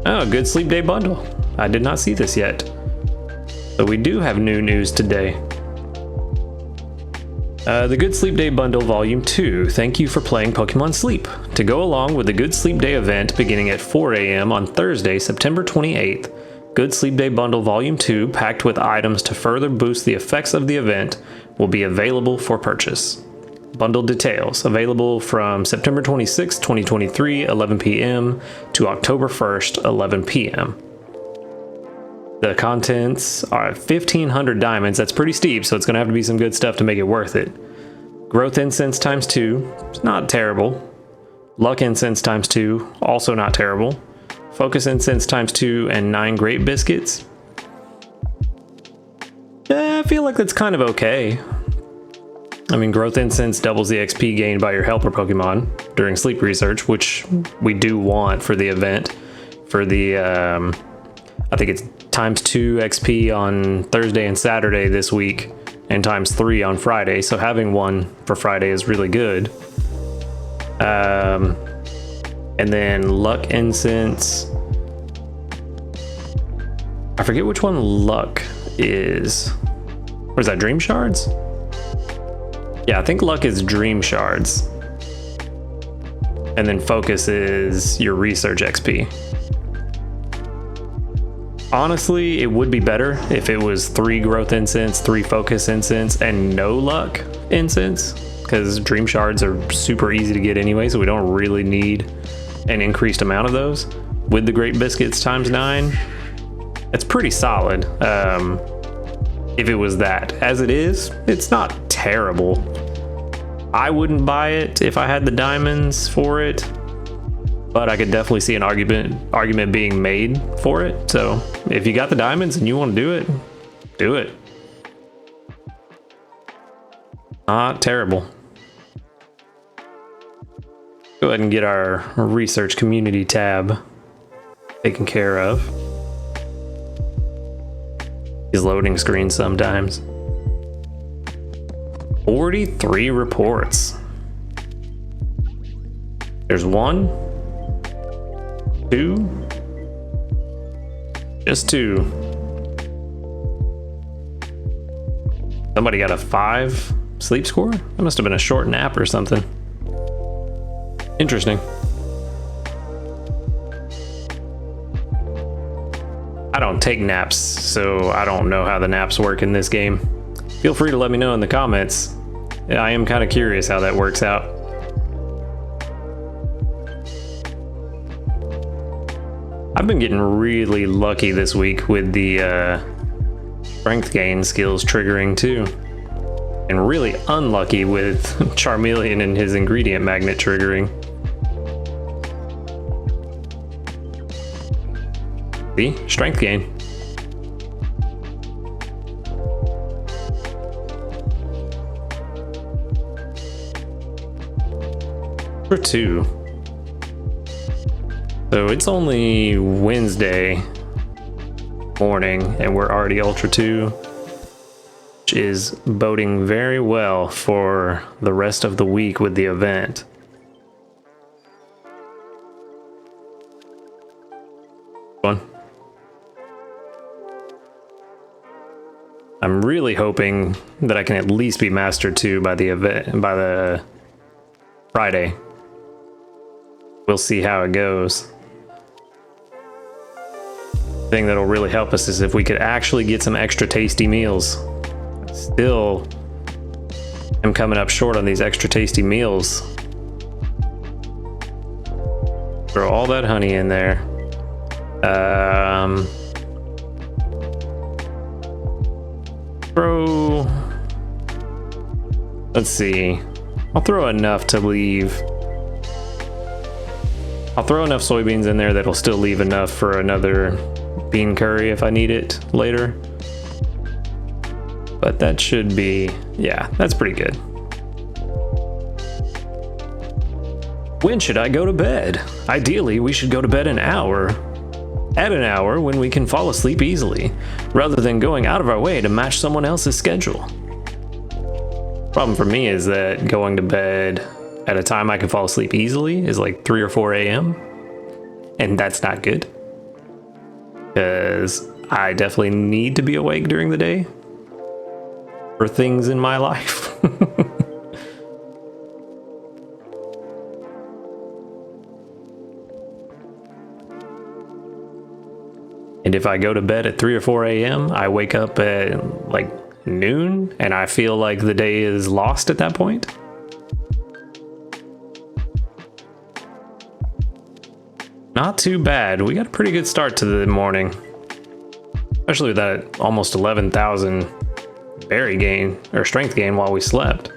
Speaker 1: oh, good sleep day bundle. I did not see this yet. So we do have new news today. The Good Sleep Day Bundle Volume 2. Thank you for playing Pokemon Sleep. To go along with the Good Sleep Day event beginning at 4 a.m. on Thursday, September 28th, Good Sleep Day Bundle Volume 2, packed with items to further boost the effects of the event, will be available for purchase. Bundle details available from September 26, 2023, 11 p.m. to October 1st, 11 p.m. The contents are 1,500 diamonds. That's pretty steep, so it's going to have to be some good stuff to make it worth it. Growth Incense times 2, it's not terrible. Luck Incense times 2, also not terrible. Focus Incense times 2 and 9 Great Biscuits. I feel like that's kind of okay. I mean, Growth Incense doubles the XP gained by your helper Pokemon during sleep research, which we do want for the event. For the, I think it's times 2 XP on Thursday and Saturday this week, and times 3 on Friday. So having one for Friday is really good. And then luck incense. I forget which one luck is. Or is that dream shards? Yeah, I think luck is dream shards. And then focus is your research XP. Honestly, it would be better if it was 3 growth incense, 3 focus incense, and no luck incense, because dream shards are super easy to get anyway, so we don't really need an increased amount of those. With the Great Biscuits times 9, it's pretty solid. If it was that. As it is, it's not terrible. I wouldn't buy it if I had the diamonds for it, but I could definitely see an argument being made for it. So if you got the diamonds and you want to do it, do it. Not terrible. Go ahead and get our research community tab taken care of. These loading screens sometimes. 43 reports. There's 1, 2, just 2. Somebody got a 5 sleep score? That must have been a short nap or something. Interesting. I don't take naps, so I don't know how the naps work in this game. Feel free to let me know in the comments. I am kind of curious how that works out. I've been getting really lucky this week with the strength gain skills triggering too. And really unlucky with Charmeleon and his ingredient magnet triggering. See? Strength gain. For 2. So it's only Wednesday morning and we're already Ultra 2, which is boding very well for the rest of the week with the event. Fun. I'm really hoping that I can at least be Master 2 by the event, by the Friday. We'll see how it goes. The thing that'll really help us is if we could actually get some extra tasty meals. Still am coming up short on these extra tasty meals. Throw all that honey in there. Let's see. I'll throw enough to leave. I'll throw enough soybeans in there that'll still leave enough for another bean curry if I need it later. But that should be, yeah, that's pretty good. When should I go to bed? Ideally, we should go to bed at an hour when we can fall asleep easily, rather than going out of our way to match someone else's schedule. Problem for me is that going to bed at a time I can fall asleep easily is like 3 or 4 a.m. And that's not good, because I definitely need to be awake during the day for things in my life. And if I go to bed at 3 or 4 a.m., I wake up at like noon and I feel like the day is lost at that point. Not too bad. We got a pretty good start to the morning, especially with that almost 11,000 berry gain or strength gain while we slept.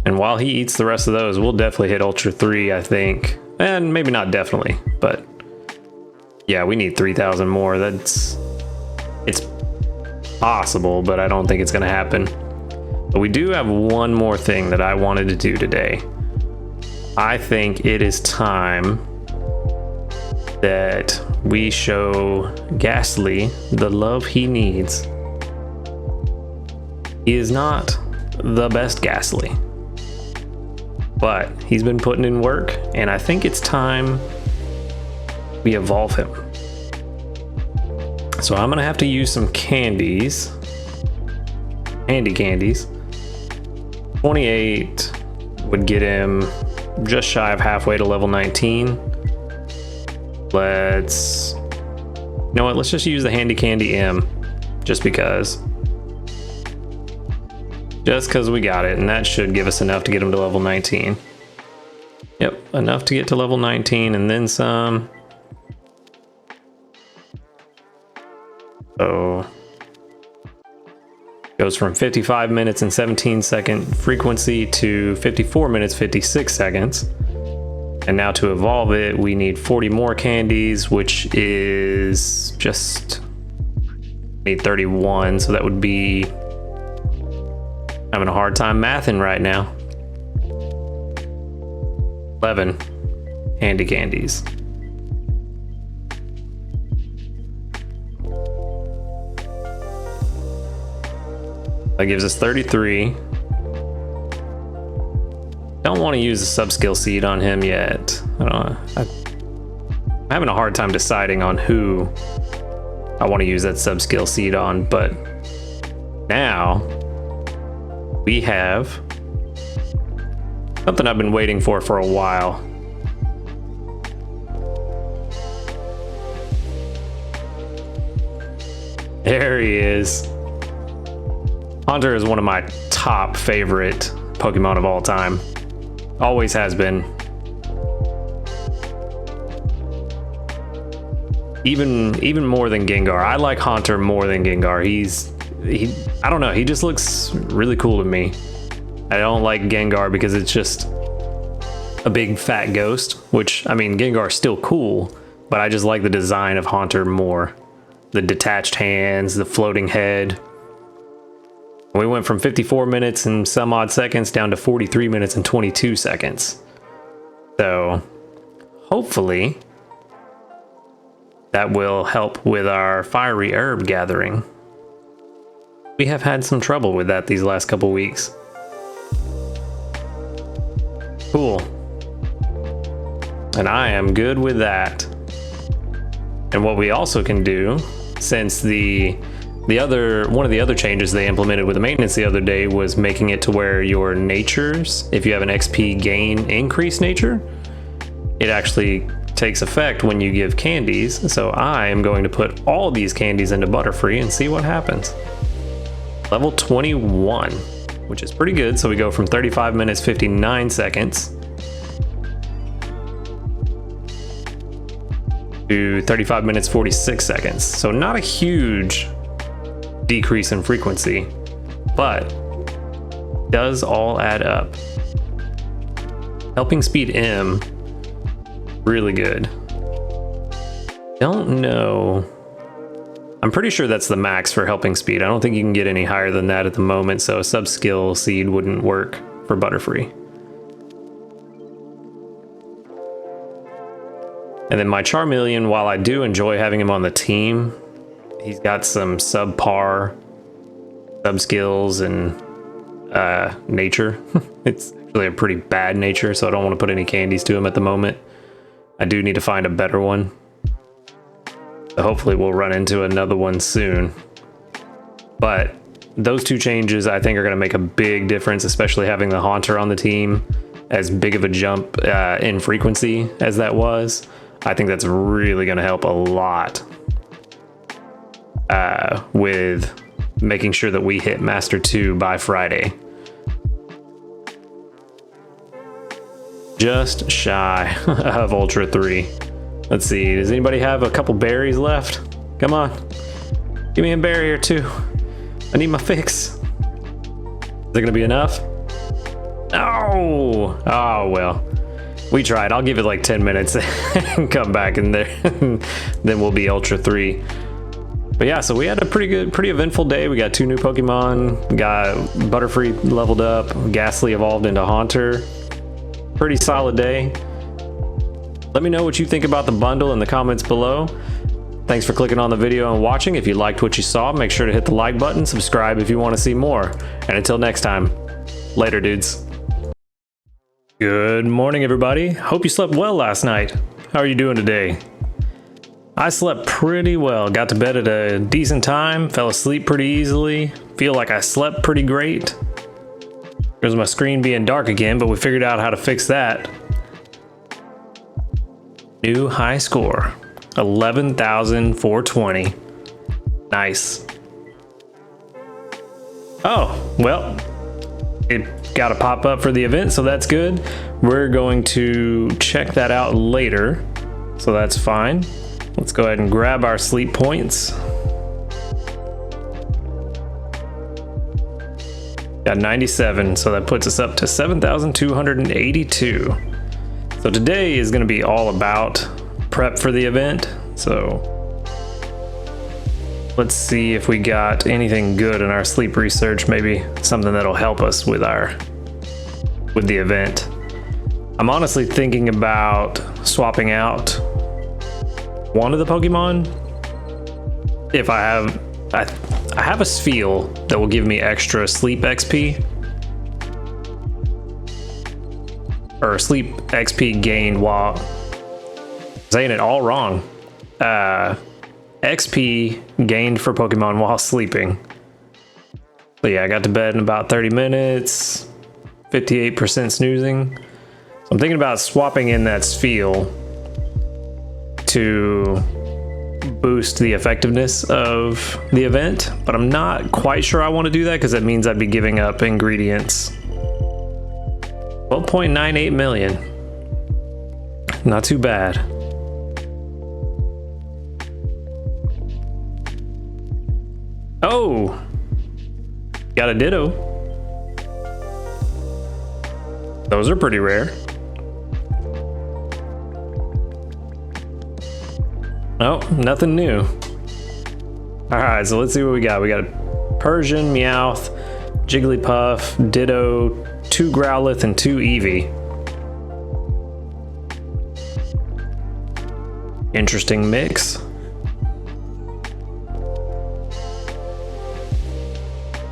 Speaker 1: And while he eats the rest of those, we'll definitely hit Ultra 3, I think. And maybe not definitely, but yeah, we need 3,000 more. It's possible, but I don't think it's going to happen. But we do have one more thing that I wanted to do today. I think it is time that we show Ghastly the love he needs. He is not the best Ghastly. but he's been putting in work, and I think it's time we evolve him. So I'm gonna have to use some candies, handy candies. 28 would get him just shy of halfway to level 19. Let's, you know what, let's just use the handy candy M, just because we got it, and that should give us enough to get him to level 19. Yep, enough to get to level 19 and then some. So goes from 55 minutes and 17 second frequency to 54 minutes 56 seconds. And now to evolve it, we need 40 more candies, which is just need 31, so that would be, having a hard time mathing right now. 11 handy candies. That gives us 33. Don't want to use a sub-skill seed on him yet. I don't know. I'm having a hard time deciding on who I want to use that sub-skill seed on, but now we have something I've been waiting for a while. There he is. Haunter is one of my top favorite Pokemon of all time. Always has been. Even more than Gengar. I like Haunter more than Gengar. I don't know, he just looks really cool to me. I don't like Gengar because it's just a big fat ghost, which, I mean, Gengar's still cool, but I just like the design of Haunter more. The detached hands, the floating head. We went from 54 minutes and some odd seconds down to 43 minutes and 22 seconds. So hopefully that will help with our fiery herb gathering. We have had some trouble with that these last couple weeks. Cool. And I am good with that. And what we also can do, since one of the other changes they implemented with the maintenance the other day was making it to where your natures, if you have an XP gain increase nature, it actually takes effect when you give candies. So I am going to put all these candies into Butterfree and see what happens. Level 21, which is pretty good. So we go from 35 minutes 59 seconds to 35 minutes 46 seconds. So not a huge decrease in frequency, but does all add up. Helping speed M, really good. Don't know. I'm pretty sure that's the max for helping speed. I don't think you can get any higher than that at the moment, so a sub-skill seed wouldn't work for Butterfree. And then my Charmeleon, while I do enjoy having him on the team, he's got some subpar sub-skills and nature. It's actually a pretty bad nature, so I don't want to put any candies to him at the moment. I do need to find a better one. So hopefully we'll run into another one soon. But those two changes I think are going to make a big difference, especially having the Haunter on the team. As big of a jump in frequency as that was, I think that's really going to help a lot with making sure that we hit Master 2 by Friday. Just shy of Ultra 3. Let's see, does anybody have a couple berries left? Come on, give me a berry or two. I need my fix. Is that gonna be enough? No! Oh, well. We tried. I'll give it like 10 minutes and come back in there. Then we'll be Ultra 3. But yeah, so we had a pretty eventful day. We got 2 new Pokemon. We got Butterfree leveled up. Ghastly evolved into Haunter. Pretty solid day. Let me know what you think about the bundle in the comments below. Thanks for clicking on the video and watching. If you liked what you saw, make sure to hit the like button, subscribe if you want to see more. And until next time, later dudes. Good morning, everybody. Hope you slept well last night. How are you doing today? I slept pretty well. Got to bed at a decent time, fell asleep pretty easily. Feel like I slept pretty great. There's my screen being dark again, but we figured out how to fix that. New high score, 11,420. Nice. Oh, well, it got a pop up for the event, so that's good. We're going to check that out later, so that's fine. Let's go ahead and grab our sleep points. Got 97, so that puts us up to 7,282. So today is going to be all about prep for the event. So let's see if we got anything good in our sleep research, maybe something that'll help us with the event. I'm honestly thinking about swapping out one of the Pokemon. If I have a Spheal that will give me extra sleep XP, or sleep XP gained while saying it all wrong. XP gained for Pokemon while sleeping. But yeah, I got to bed in about 30 minutes, 58% snoozing. So I'm thinking about swapping in that Spheal to boost the effectiveness of the event, but I'm not quite sure I want to do that because that means I'd be giving up ingredients. 12.98 million. Not too bad. Oh, got a Ditto. Those are pretty rare. Oh, nothing new. All right, so let's see what we got. We got a Persian, Meowth, Jigglypuff, Ditto, 2 Growlithe, and 2 Eevee. Interesting mix.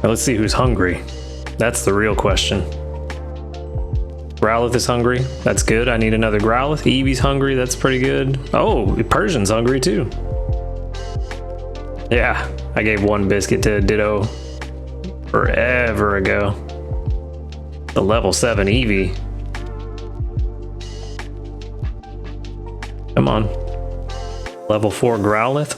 Speaker 1: Now let's see who's hungry. That's the real question. Growlithe is hungry. That's good. I need another Growlithe. Eevee's hungry. That's pretty good. Oh, Persian's hungry too. Yeah, I gave one biscuit to Ditto forever ago. The level 7 Eevee. Come on. Level 4 Growlithe.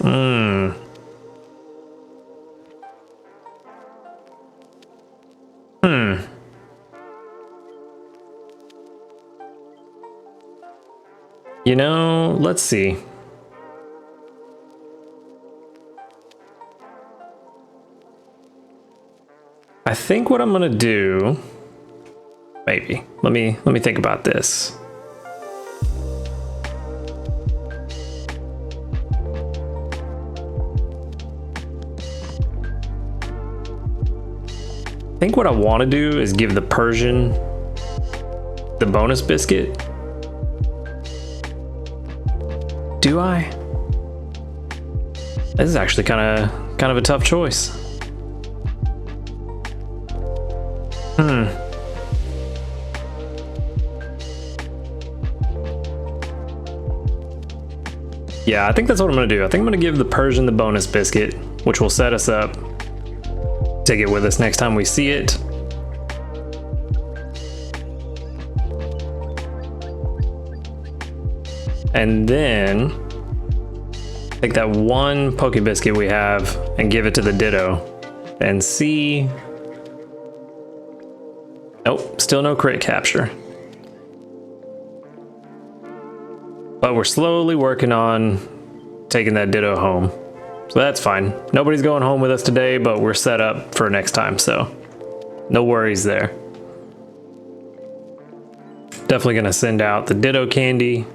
Speaker 1: You know, let's see. I think what I'm gonna do, maybe. Let me think about this. I think what I want to do is give the Persian the bonus biscuit. Do I? This is actually kind of a tough choice. Yeah, I think that's what I'm gonna do. I think I'm gonna give the Persian the bonus biscuit, which will set us up. Take it with us next time we see it. And then take that one Poke Biscuit we have and give it to the Ditto and see. Nope, still no crit capture. But we're slowly working on taking that Ditto home. So that's fine. Nobody's going home with us today, but we're set up for next time, so no worries there. Definitely gonna send out the Ditto candy.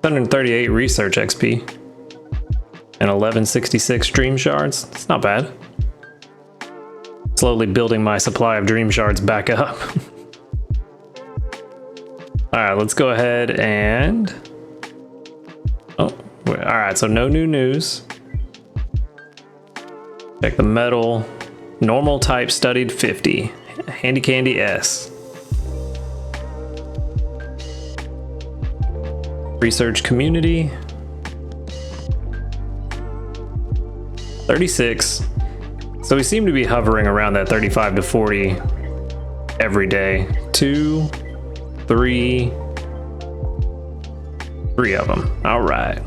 Speaker 1: 138 research XP and 1166 dream shards. It's not bad. Slowly building my supply of dream shards back up. All right, let's go ahead and... Oh, all right, so no new news. Check the metal. Normal type studied 50. Handy Candy S. Research community. 36. So we seem to be hovering around that 35 to 40 every day. 2, 3 of them. All right.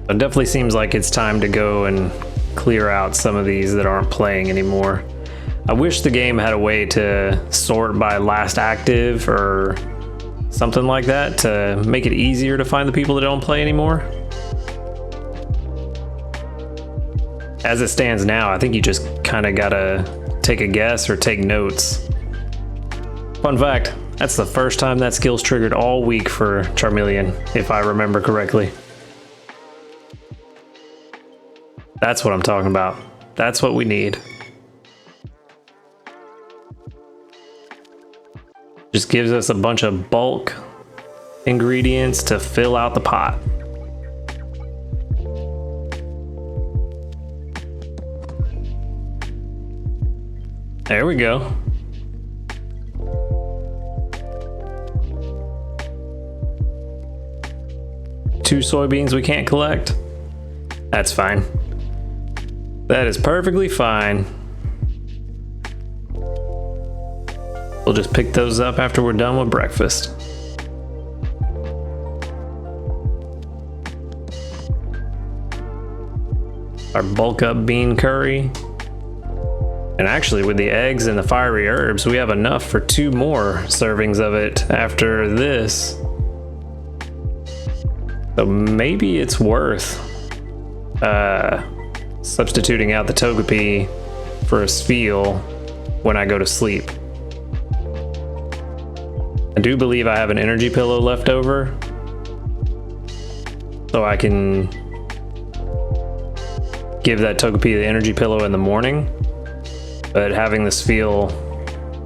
Speaker 1: It definitely seems like it's time to go and clear out some of these that aren't playing anymore. I wish the game had a way to sort by last active or something like that to make it easier to find the people that don't play anymore. As it stands now, I think you just kind of gotta take a guess or take notes. Fun fact, that's the first time that skill's triggered all week for Charmeleon, if I remember correctly. That's what I'm talking about. That's what we need. Just gives us a bunch of bulk ingredients to fill out the pot. There we go. Two soybeans we can't collect. That's fine. That is perfectly fine. We'll just pick those up after we're done with breakfast. Our bulk up bean curry. And actually with the eggs and the fiery herbs, we have enough for 2 more servings of it after this. So maybe it's worth substituting out the Togepi for a Spheal when I go to sleep. I do believe I have an energy pillow left over, so I can give that Togepi the energy pillow in the morning, but having the Spheal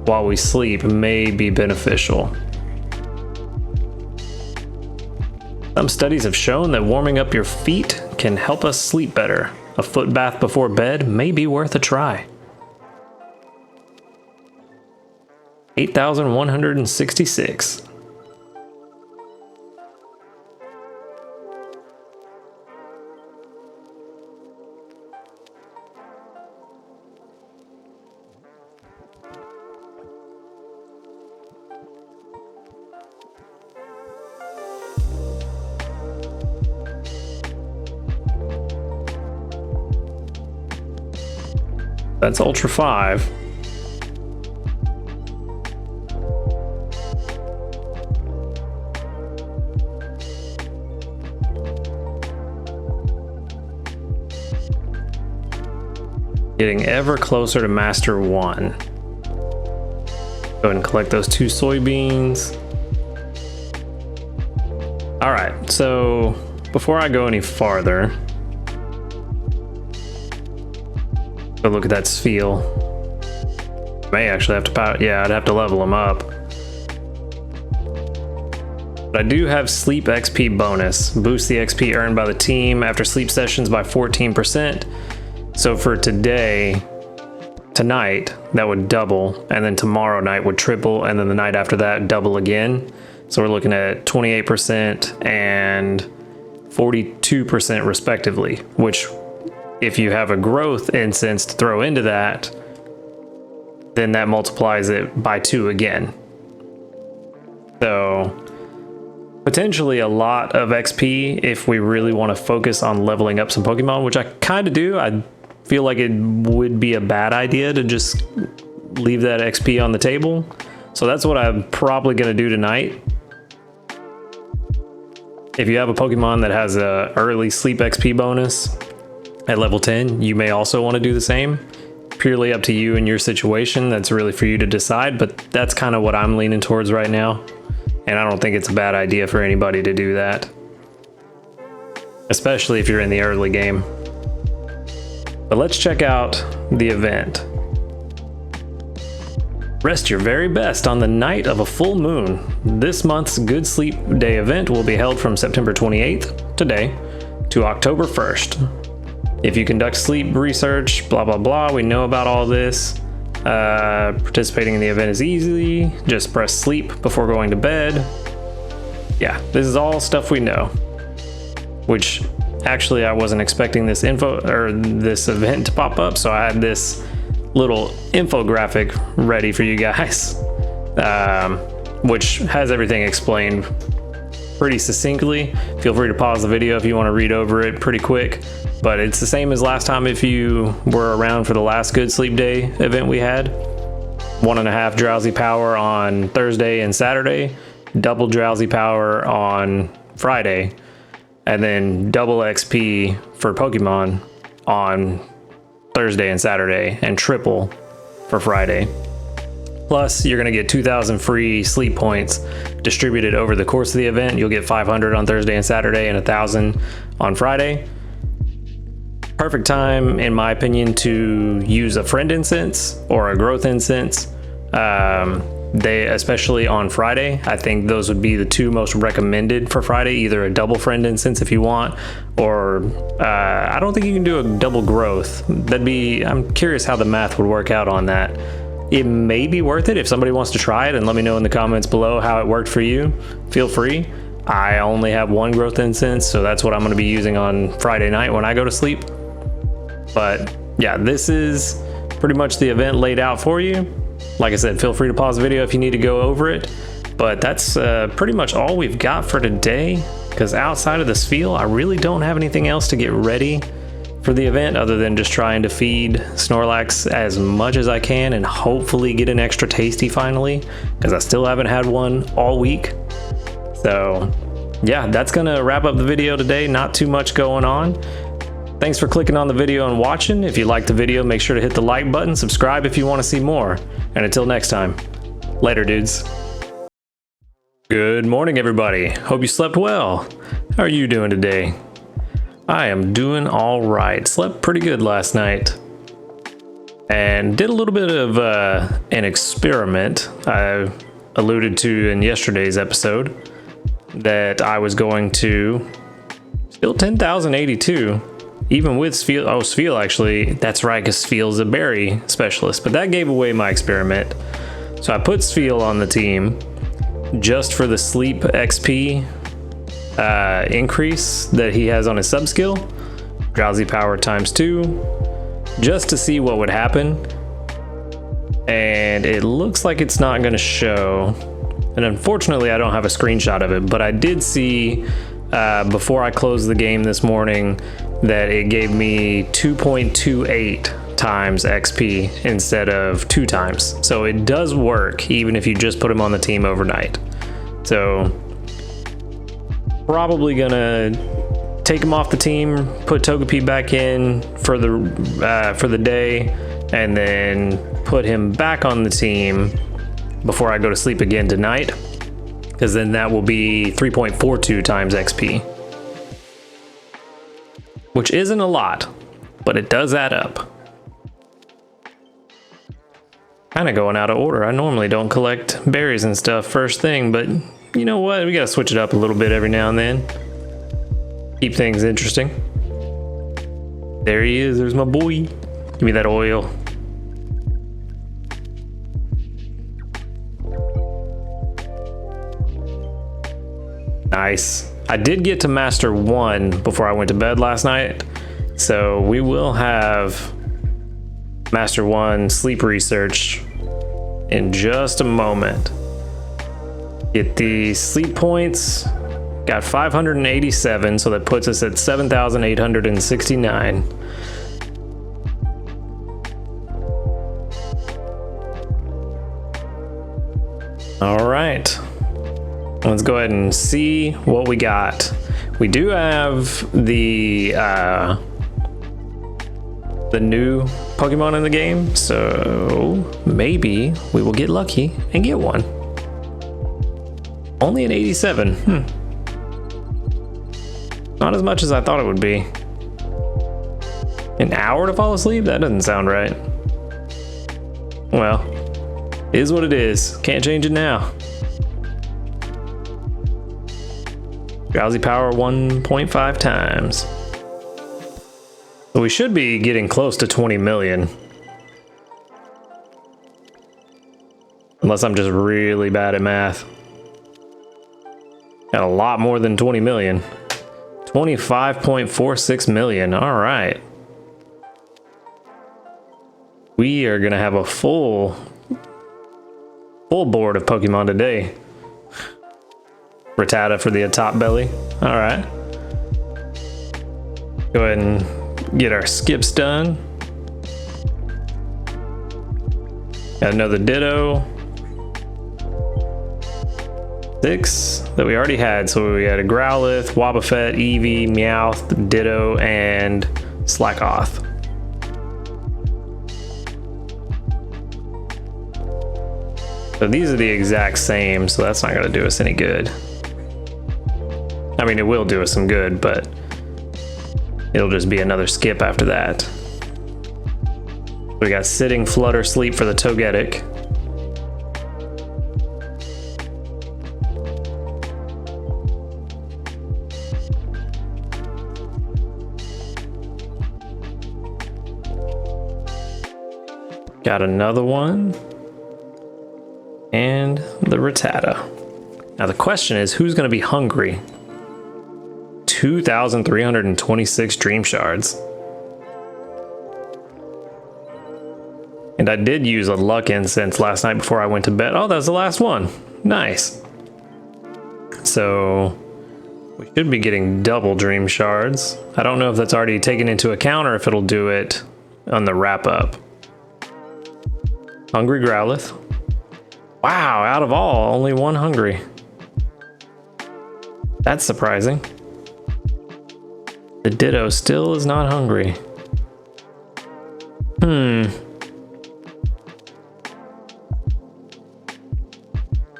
Speaker 1: while we sleep may be beneficial. Some studies have shown that warming up your feet can help us sleep better. A foot bath before bed may be worth a try. 8,166. That's Ultra 5. Getting ever closer to Master 1. Go ahead and collect those 2 soybeans. All right, so before I go any farther, go look at that Spheal. May actually have to power. Yeah, I'd have to level them up. But I do have sleep XP bonus. Boost the XP earned by the team after sleep sessions by 14%. So for tonight, that would double, and then tomorrow night would triple, and then the night after that, double again. So we're looking at 28% and 42% respectively, which if you have a growth incense to throw into that, then that multiplies it by 2 again. So potentially a lot of XP if we really want to focus on leveling up some Pokemon, which I kind of do. I feel like it would be a bad idea to just leave that XP on the table. So that's what I'm probably going to do tonight. If you have a Pokemon that has a early sleep XP bonus at level 10, you may also want to do the same. Purely up to you and your situation. That's really for you to decide, but that's kind of what I'm leaning towards right now. And I don't think it's a bad idea for anybody to do that. Especially if you're in the early game. But let's check out the event. Rest your very best on the night of a full moon. This month's Good Sleep Day event will be held from September 28th, today, to October 1st. If you conduct sleep research, blah, blah, blah, we know about all this. Participating in the event is easy. Just press sleep before going to bed. Yeah, this is all stuff we know. Which, actually, I wasn't expecting this info or this event to pop up, so I had this little infographic ready for you guys, which has everything explained pretty succinctly. Feel free to pause the video if you want to read over it pretty quick, but it's the same as last time if you were around for the last Good Sleep Day event we had. 1.5 drowsy power on Thursday and Saturday, double drowsy power on Friday, and then double XP for Pokemon on Thursday and Saturday, and triple for Friday. Plus, you're gonna get 2,000 free sleep points distributed over the course of the event. You'll get 500 on Thursday and Saturday and 1,000 on Friday. Perfect time, in my opinion, to use a friend incense or a growth incense. Especially on Friday, I think those would be the two most recommended for Friday, either a double friend incense if you want, or I don't think you can do a double growth. I'm curious how the math would work out on that. It may be worth it if somebody wants to try it, and let me know in the comments below how it worked for you. Feel free. I only have one growth incense, so that's what I'm going to be using on Friday night when I go to sleep. But yeah, this is pretty much the event laid out for you. Like I said, feel free to pause the video if you need to go over it. But that's pretty much all we've got for today, because outside of the spiel, I really don't have anything else to get ready for the event other than just trying to feed Snorlax as much as I can and hopefully get an extra tasty finally, because I still haven't had one all week. So yeah, that's gonna wrap up the video today. Not too much going on. Thanks for clicking on the video and watching. If you liked the video, make sure to hit the like button, subscribe if you want to see more, and until next time, later dudes. Good morning everybody, hope you slept well. How are you doing today? I am doing all right. Slept pretty good last night and did a little bit of an experiment I alluded to in yesterday's episode, that I was going to still 10,082 even with Sfeel. Oh, Sfeel actually, that's right, because Sfeel's a berry specialist, but that gave away my experiment. So I put Sfeel on the team just for the sleep XP increase that he has on his sub skill, drowsy power ×2, just to see what would happen. And it looks like it's not going to show, and unfortunately I don't have a screenshot of it, but I did see before I closed the game this morning that it gave me 2.28 times XP instead of 2 times. So it does work even if you just put him on the team overnight. So probably gonna take him off the team, put Togepi back in for the day, and then put him back on the team before I go to sleep again tonight, because then that will be 3.42 times XP, which isn't a lot, but it does add up. Kind of going out of order. I normally don't collect berries and stuff first thing, but you know what? We gotta switch it up a little bit every now and then. Keep things interesting. There he is. There's my boy. Give me that oil. Nice. I did get to Master 1 before I went to bed last night, so we will have Master 1 sleep research in just a moment. Get the sleep points. Got 587, so that puts us at 7,869. All right. Let's go ahead and see what we got. We do have the new Pokemon in the game, so maybe we will get lucky and get one. Only an 87. Not as much as I thought it would be. An hour to fall asleep? That doesn't sound right. Well, it is what it is. Can't change it now. Drowsy power 1.5 times. So we should be getting close to 20 million. Unless I'm just really bad at math. Got a lot more than 20 million. 25.46 million. All right. We are going to have a full board of Pokemon today. Rattata for the top belly. All right. Go ahead and get our skips done. Got another Ditto. 6 that we already had. So we had a Growlithe, Wobbuffet, Eevee, Meowth, Ditto, and Slackoth. So these are the exact same, so that's not going to do us any good. I mean, it will do us some good, but it'll just be another skip after that. We got Sitting, Flutter, Sleep for the Togetic. Got another one. And the Rattata. Now the question is, who's going to be hungry? 2,326 Dream Shards. And I did use a Luck Incense last night before I went to bed. Oh, that's the last one. Nice. So we should be getting double Dream Shards. I don't know if that's already taken into account or if it'll do it on the wrap up. Hungry Growlithe. Wow, out of all, only one hungry. That's surprising. The Ditto still is not hungry. You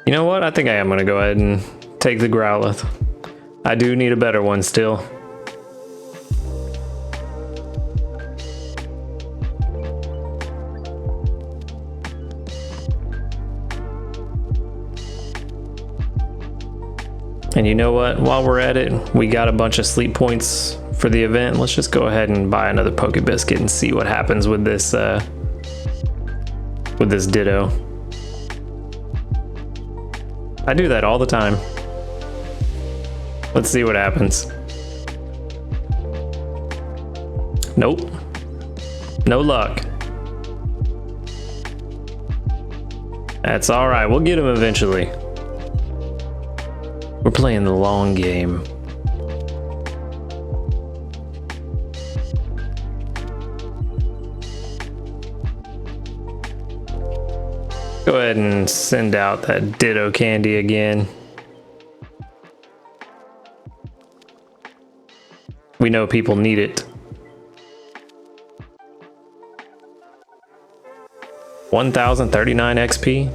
Speaker 1: know what? I think I am going to go ahead and take the Growlithe. I do need a better one still. And you know what? While we're at it, we got a bunch of sleep points for the event. Let's just go ahead and buy another Pokebiscuit and see what happens with this Ditto. I do that all the time. Let's see what happens. Nope. No luck. That's all right. We'll get him eventually. We're playing the long game. Go ahead and send out that Ditto candy again. We know people need it. 1,039 XP.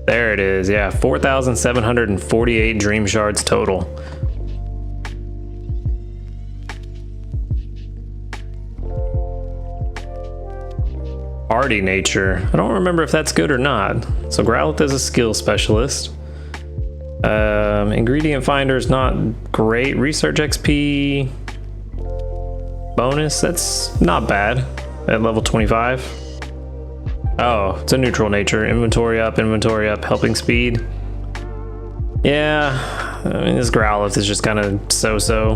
Speaker 1: There it is, yeah, 4,748 Dream Shards total. Hardy Nature. I don't remember if that's good or not. So Growlithe is a skill specialist. Ingredient Finder is not great. Research XP bonus, that's not bad at level 25. Oh, it's a neutral nature. Inventory up, helping speed. Yeah, I mean, this Growlithe is just kind of so-so.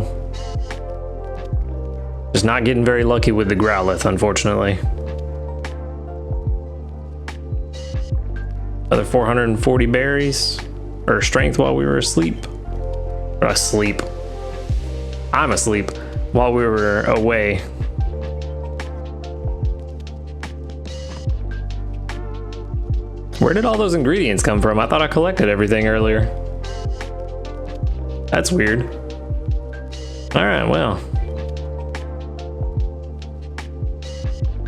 Speaker 1: Just not getting very lucky with the Growlithe, unfortunately. Another 440 berries, or strength while we were asleep. Or asleep. I'm asleep while we were away. Where did all those ingredients come from? I thought I collected everything earlier. That's weird. All right, well.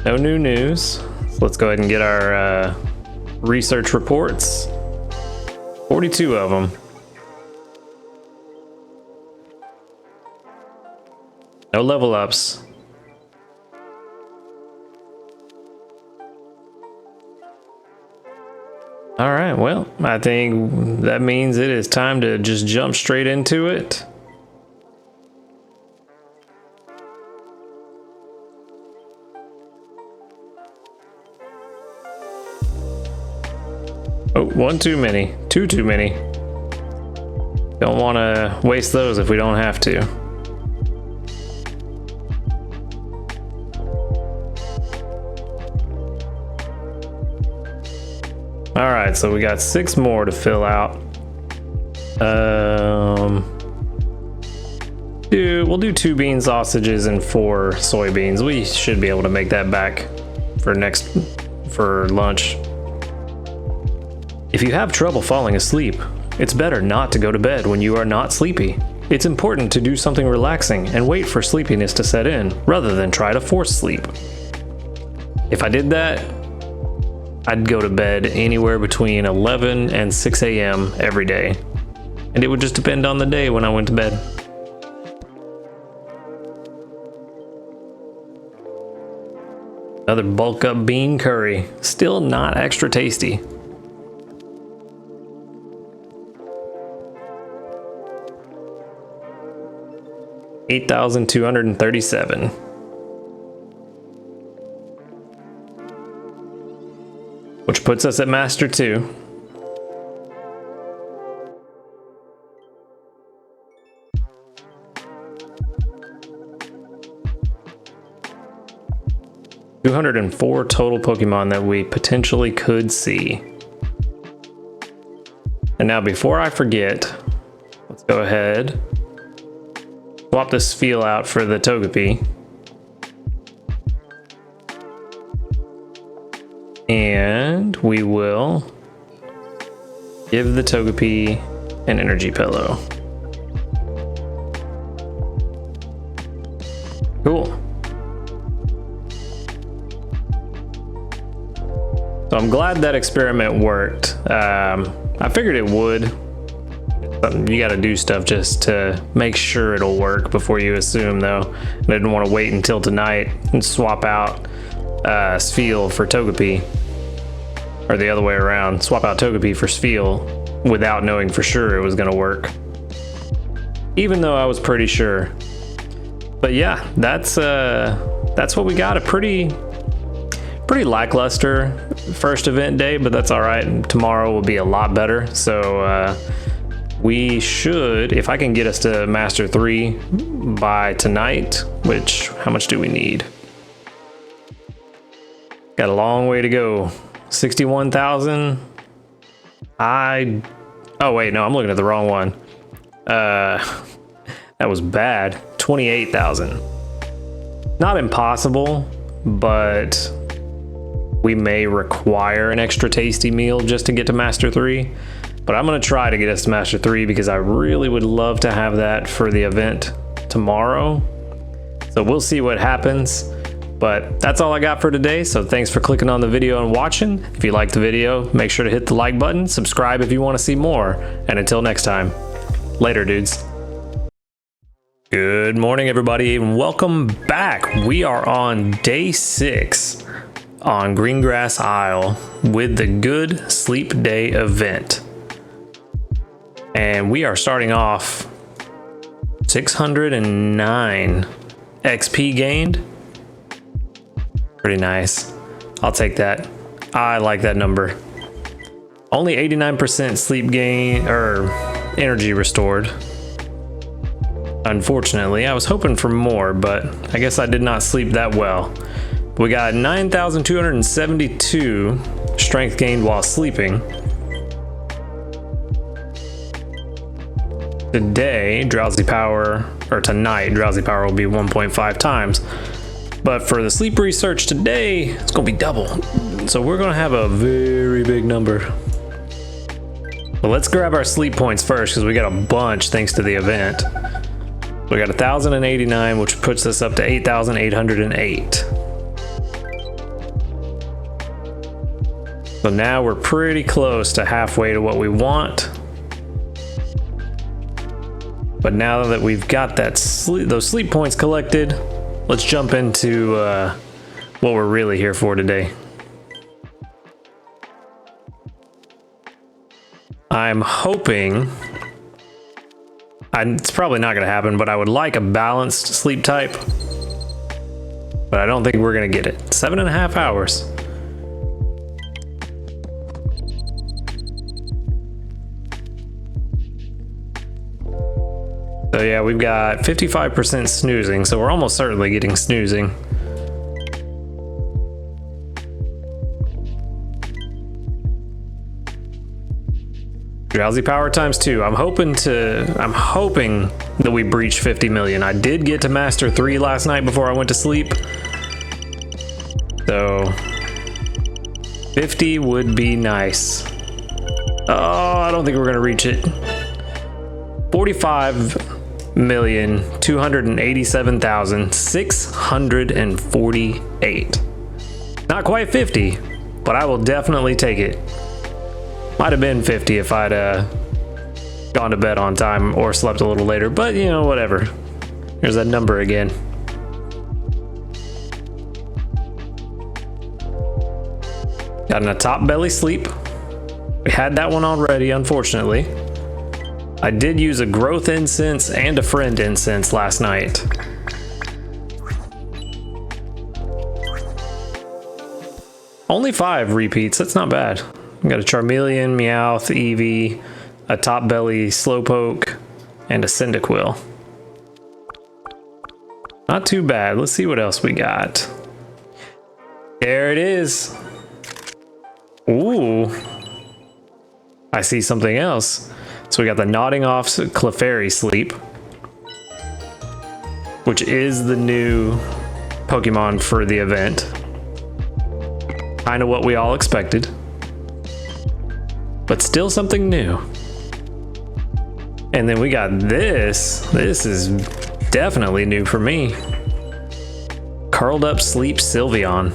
Speaker 1: No new news. So let's go ahead and get our research reports. 42 of them. No level ups. All right, well, I think that means it is time to just jump straight into it. Oh, one too many. Two too many. Don't want to waste those if we don't have to. All right, so we got 6 more to fill out. We'll do 2 bean sausages and 4 soybeans. We should be able to make that back for lunch. If you have trouble falling asleep, it's better not to go to bed when you are not sleepy. It's important to do something relaxing and wait for sleepiness to set in, rather than try to force sleep. If I did that, I'd go to bed anywhere between 11 and 6 a.m. every day. And it would just depend on the day when I went to bed. Another bulk up bean curry. Still not extra tasty. $8,237. Which puts us at Master 2. $204 total Pokemon that we potentially could see. And now before I forget, let's go ahead, swap this feel out for the Togepi. And we will give the Togepi an energy pillow. Cool. So I'm glad that experiment worked. I figured it would. You got to do stuff just to make sure it'll work before you assume, though. I didn't want to wait until tonight and swap out Spheal for Togepi, or the other way around, swap out Togepi for Spheal without knowing for sure it was going to work, even though I was pretty sure. But yeah, that's what we got. A pretty lackluster first event day, but that's all right. Tomorrow will be a lot better. So we should, if I can get us to Master 3 by tonight, which, how much do we need? Got a long way to go. 61,000. Oh wait, no, I'm looking at the wrong one. That was bad. 28,000. Not impossible, but we may require an extra tasty meal just to get to Master 3. But I'm gonna try to get us to Master 3 because I really would love to have that for the event tomorrow. So we'll see what happens. But that's all I got for today, so thanks for clicking on the video and watching. If you liked the video, make sure to hit the like button, subscribe if you want to see more, and until next time, later dudes. Good morning everybody, and welcome back. We are on day 6 on Greengrass Isle with the Good Sleep Day event. And we are starting off 609 XP gained. Pretty nice. I'll take that. I like that number. Only 89% sleep gain or energy restored. Unfortunately, I was hoping for more, but I guess I did not sleep that well. We got 9,272 strength gained while sleeping. Today, drowsy power, or tonight, drowsy power will be 1.5 times. But for the sleep research today, it's gonna be double. So we're gonna have a very big number. But let's grab our sleep points first because we got a bunch thanks to the event. We got 1,089, which puts us up to 8,808. So now we're pretty close to halfway to what we want. But now that we've got that those sleep points collected, let's jump into what we're really here for today. I'm hoping, it's probably not going to happen, but I would like a balanced sleep type. But I don't think we're going to get it. 7.5 hours. So yeah, we've got 55% snoozing, so we're almost certainly getting snoozing. Drowsy power times 2. I'm hoping that we breach 50 million. I did get to Master 3 last night before I went to sleep. So 50 would be nice. Oh, I don't think we're gonna reach it. 45,287,648. Not quite 50, but I will definitely take it. Might have been 50 if I'd gone to bed on time or slept a little later, but you know, whatever. There's that number again. Got in a top belly sleep. We had that one already, unfortunately. I did use a growth incense and a friend incense last night. Only 5 repeats, that's not bad. We got a Charmeleon, Meowth, Eevee, a top belly Slowpoke, and a Cyndaquil. Not too bad. Let's see what else we got. There it is. Ooh. I see something else. So we got the Nodding Off Clefairy Sleep, which is the new Pokemon for the event. Kind of what we all expected, but still something new. And then we got this. This is definitely new for me. Curled Up Sleep Sylveon.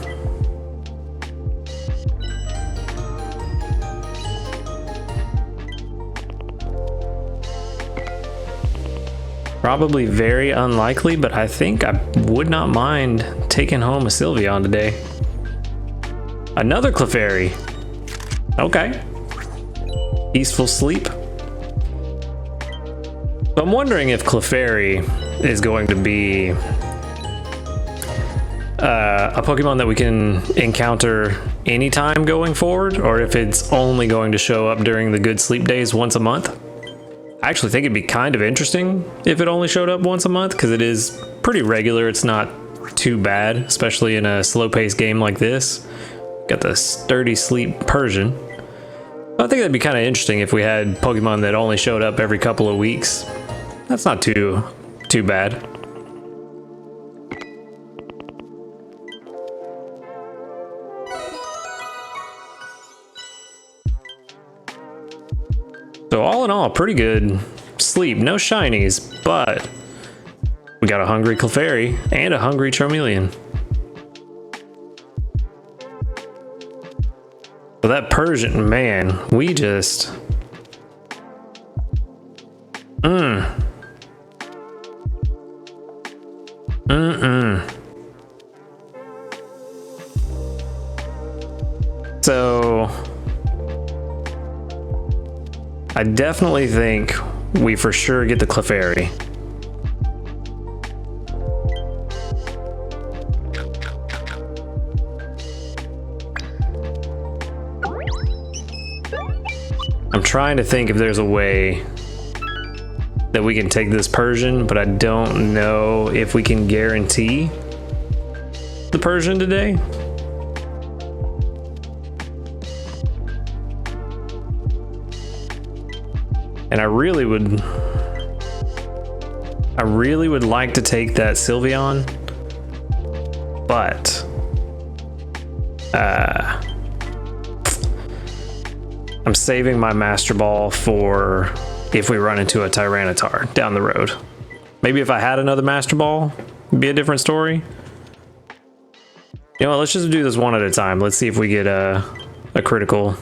Speaker 1: Probably very unlikely, but I think I would not mind taking home a Sylveon today. Another Clefairy. Okay. Peaceful Sleep. So I'm wondering if Clefairy is going to be a Pokemon that we can encounter anytime going forward, or if it's only going to show up during the good sleep days once a month. I actually think it'd be kind of interesting if it only showed up once a month, because it is pretty regular. It's not too bad, especially in a slow-paced game like this. Got the Sturdy Sleep Persian. I think that'd be kind of interesting if we had Pokemon that only showed up every couple of weeks. That's not too bad. So all in all, pretty good sleep. No shinies, but we got a hungry Clefairy and a hungry Charmeleon. So that Persian, man, we just... So... I definitely think we for sure get the Clefairy. I'm trying to think if there's a way that we can take this Persian, but I don't know if we can guarantee the Persian today. And I really would like to take that Sylveon, but I'm saving my Master Ball for if we run into a Tyranitar down the road. Maybe if I had another Master Ball, it'd be a different story. You know what, let's just do this one at a time. Let's see if we get a critical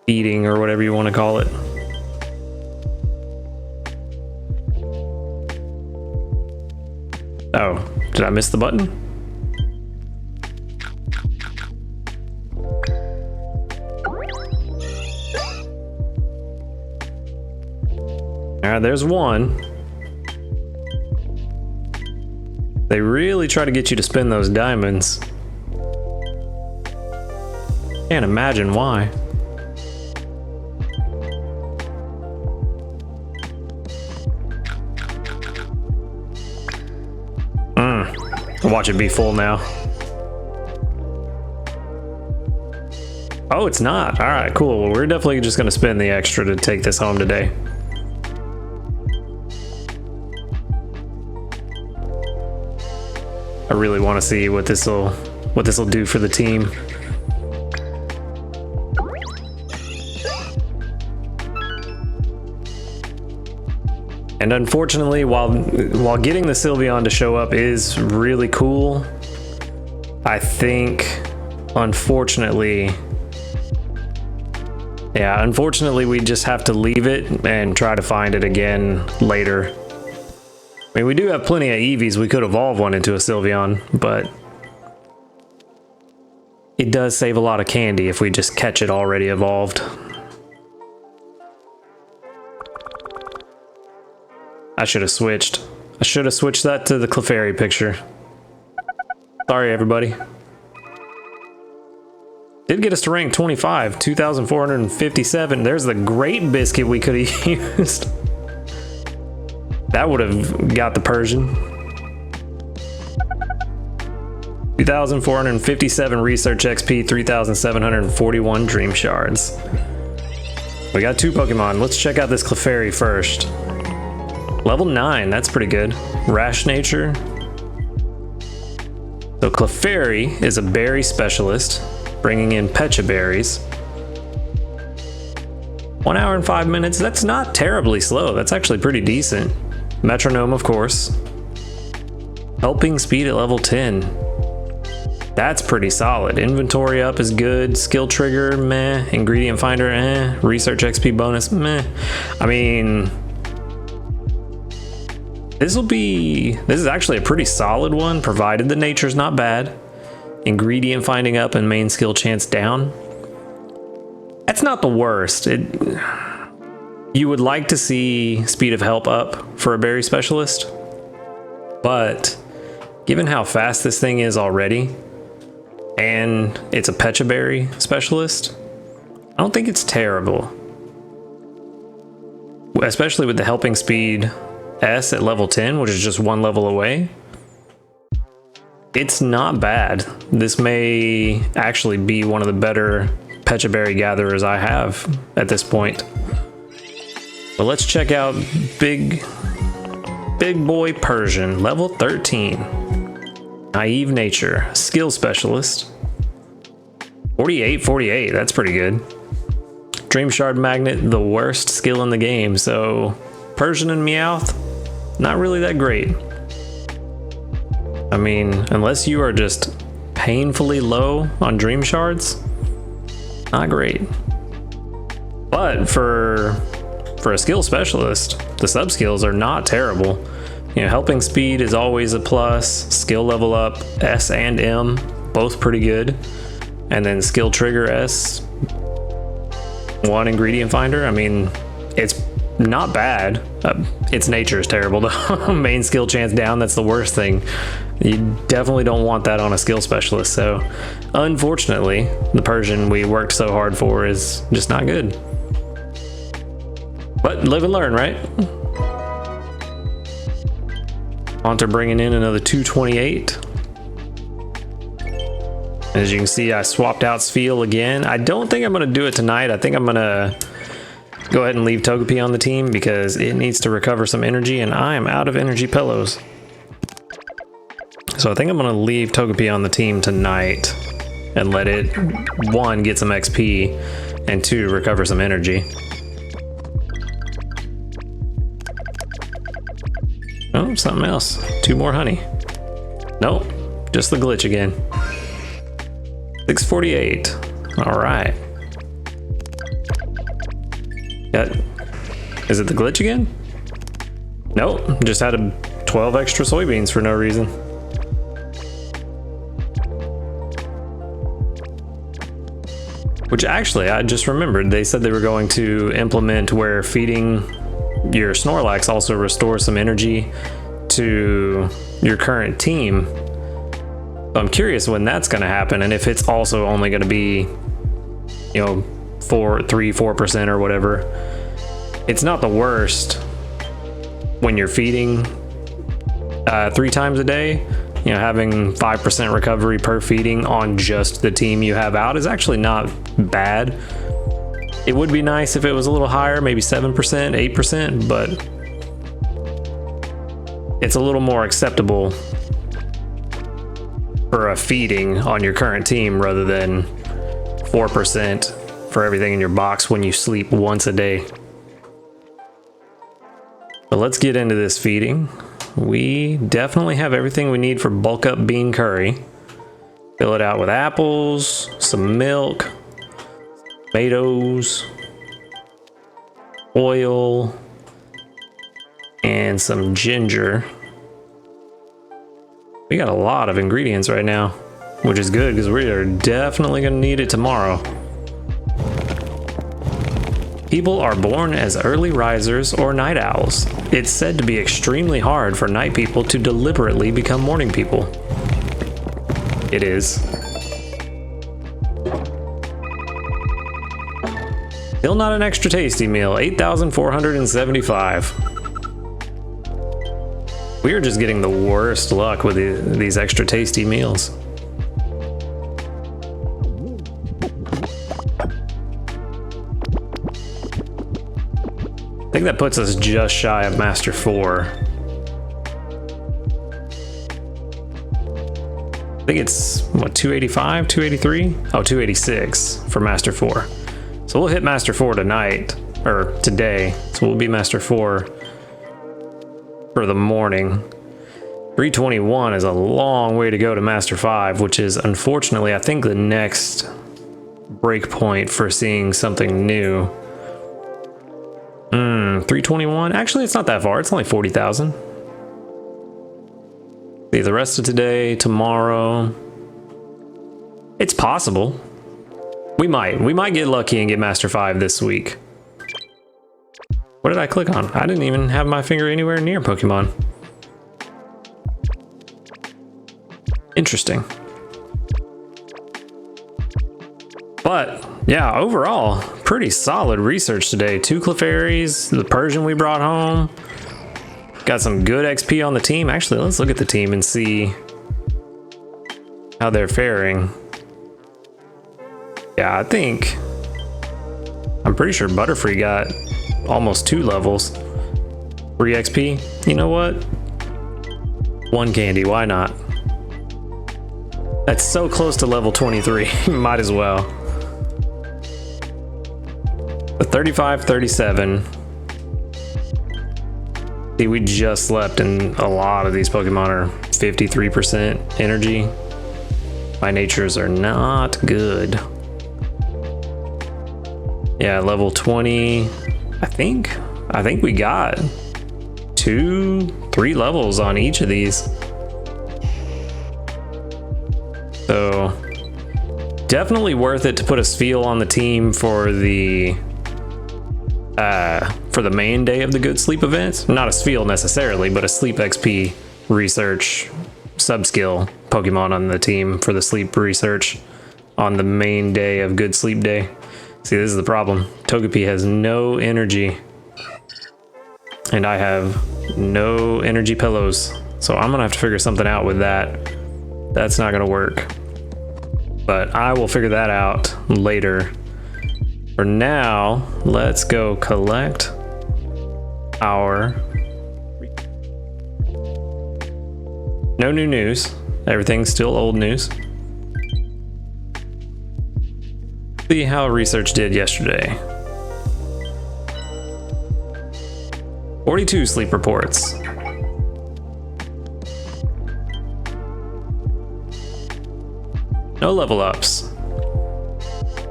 Speaker 1: eating or whatever you want to call it. Oh, did I miss the button? Alright, there's one. They really try to get you to spend those diamonds. Can't imagine why. Watch it be full now. Oh, it's not. All right, cool. Well, we're definitely just gonna spend the extra to take this home today. I really want to see what this will do for the team. And unfortunately, while getting the Sylveon to show up is really cool, I think, unfortunately, we just have to leave it and try to find it again later. I mean, we do have plenty of Eevees. We could evolve one into a Sylveon, but it does save a lot of candy if we just catch it already evolved. I should have switched. I should have switched that to the Clefairy picture. Sorry, everybody. Did get us to rank 25, 2,457. There's the Great Biscuit we could have used. That would have got the Persian. 2,457 Research XP, 3,741 Dream Shards. We got 2 Pokemon. Let's check out this Clefairy first. Level 9, that's pretty good. Rash Nature. So Clefairy is a berry specialist, bringing in Pecha Berries. 1 hour and 5 minutes, that's not terribly slow. That's actually pretty decent. Metronome, of course. Helping speed at level 10. That's pretty solid. Inventory up is good. Skill trigger, meh. Ingredient finder, eh. Research XP bonus, meh. I mean, this is actually a pretty solid one, provided the nature's not bad. Ingredient finding up and main skill chance down. That's not the worst. You would like to see speed of help up for a berry specialist, but given how fast this thing is already, and it's a Pecha Berry specialist, I don't think it's terrible. Especially with the helping speed S at level 10, which is just 1 level away. It's not bad. This may actually be one of the better Pecha Berry gatherers I have at this point. But let's check out Big Boy Persian, level 13. Naive Nature, skill specialist. 48, that's pretty good. Dream Shard Magnet, the worst skill in the game, so Persian and Meowth, not really that great. I mean, unless you are just painfully low on Dream Shards, not great. But for a skill specialist, the sub skills are not terrible. You know, helping speed is always a plus. Skill level up, S and M, both pretty good. And then skill trigger S, 1 ingredient finder. I mean, it's not bad. Its nature is terrible though. Main skill chance down, that's the worst thing. You definitely don't want that on a skill specialist. So unfortunately, the Persian we worked so hard for is just not good. But live and learn, right? Haunter bringing in another 228. As you can see, I swapped out Sfeel again. I don't think I'm going to do it tonight. I think I'm going to go ahead and leave Togepi on the team because it needs to recover some energy, and I am out of energy pillows. So I think I'm going to leave Togepi on the team tonight and let it, 1, get some XP, and 2, recover some energy. Oh, something else. 2 more honey. Nope, just the glitch again. 648. All right. Is it the glitch again? Nope, just had 12 extra soybeans for no reason. Which actually, I just remembered, they said they were going to implement where feeding your Snorlax also restores some energy to your current team. So I'm curious when that's going to happen, and if it's also only going to be, you know, 4% or whatever. It's not the worst when you're feeding 3 times a day. You You know, having 5% recovery per feeding on just the team you have out is actually not bad. It would be nice if it was a little higher, maybe 7%, 8%, but it's a little more acceptable for a feeding on your current team rather than 4% for everything in your box when you sleep once a day. But let's get into this feeding. We definitely have everything we need for bulk up bean curry. Fill it out with apples, some milk, tomatoes, oil, and some ginger. We got a lot of ingredients right now, which is good because we are definitely going to need it tomorrow. People are born as early risers or night owls. It's said to be extremely hard for night people to deliberately become morning people. It is. Still not an extra tasty meal, 8,475. We are just getting the worst luck with these extra tasty meals. I think that puts us just shy of Master 4. I think it's, what, 285, 283? Oh, 286 for Master 4. So we'll hit Master 4 tonight, or today. So we'll be Master 4 for the morning. 321 is a long way to go to Master 5, which is unfortunately, I think, the next break point for seeing something new. 321? Actually, it's not that far. It's only 40,000. See, the rest of today, tomorrow. It's possible. We might get lucky and get Master 5 this week. What did I click on? I didn't even have my finger anywhere near Pokemon. Interesting. But yeah, overall, pretty solid research today. 2 Clefairies, the Persian we brought home. Got some good XP on the team. Actually, let's look at the team and see how they're faring. Yeah, I'm pretty sure Butterfree got almost 2 levels. 3 XP. You know what? 1 candy, why not? That's so close to level 23. Might as well. But 35, 37. See, we just slept, and a lot of these Pokemon are 53% energy. My natures are not good. Yeah, level 20. I think we got 2, 3 levels on each of these. So definitely worth it to put a Spheal on the team for the main day of the Good Sleep event. Not a Spheal necessarily, but a Sleep XP research sub-skill Pokemon on the team for the sleep research on the main day of Good Sleep Day. See, this is the problem. Togepi has no energy, and I have no energy pillows. So I'm gonna have to figure something out with that. That's not gonna work, but I will figure that out later. For now, let's go collect our... No new news. Everything's still old news. See how research did yesterday. 42 sleep reports. No level ups.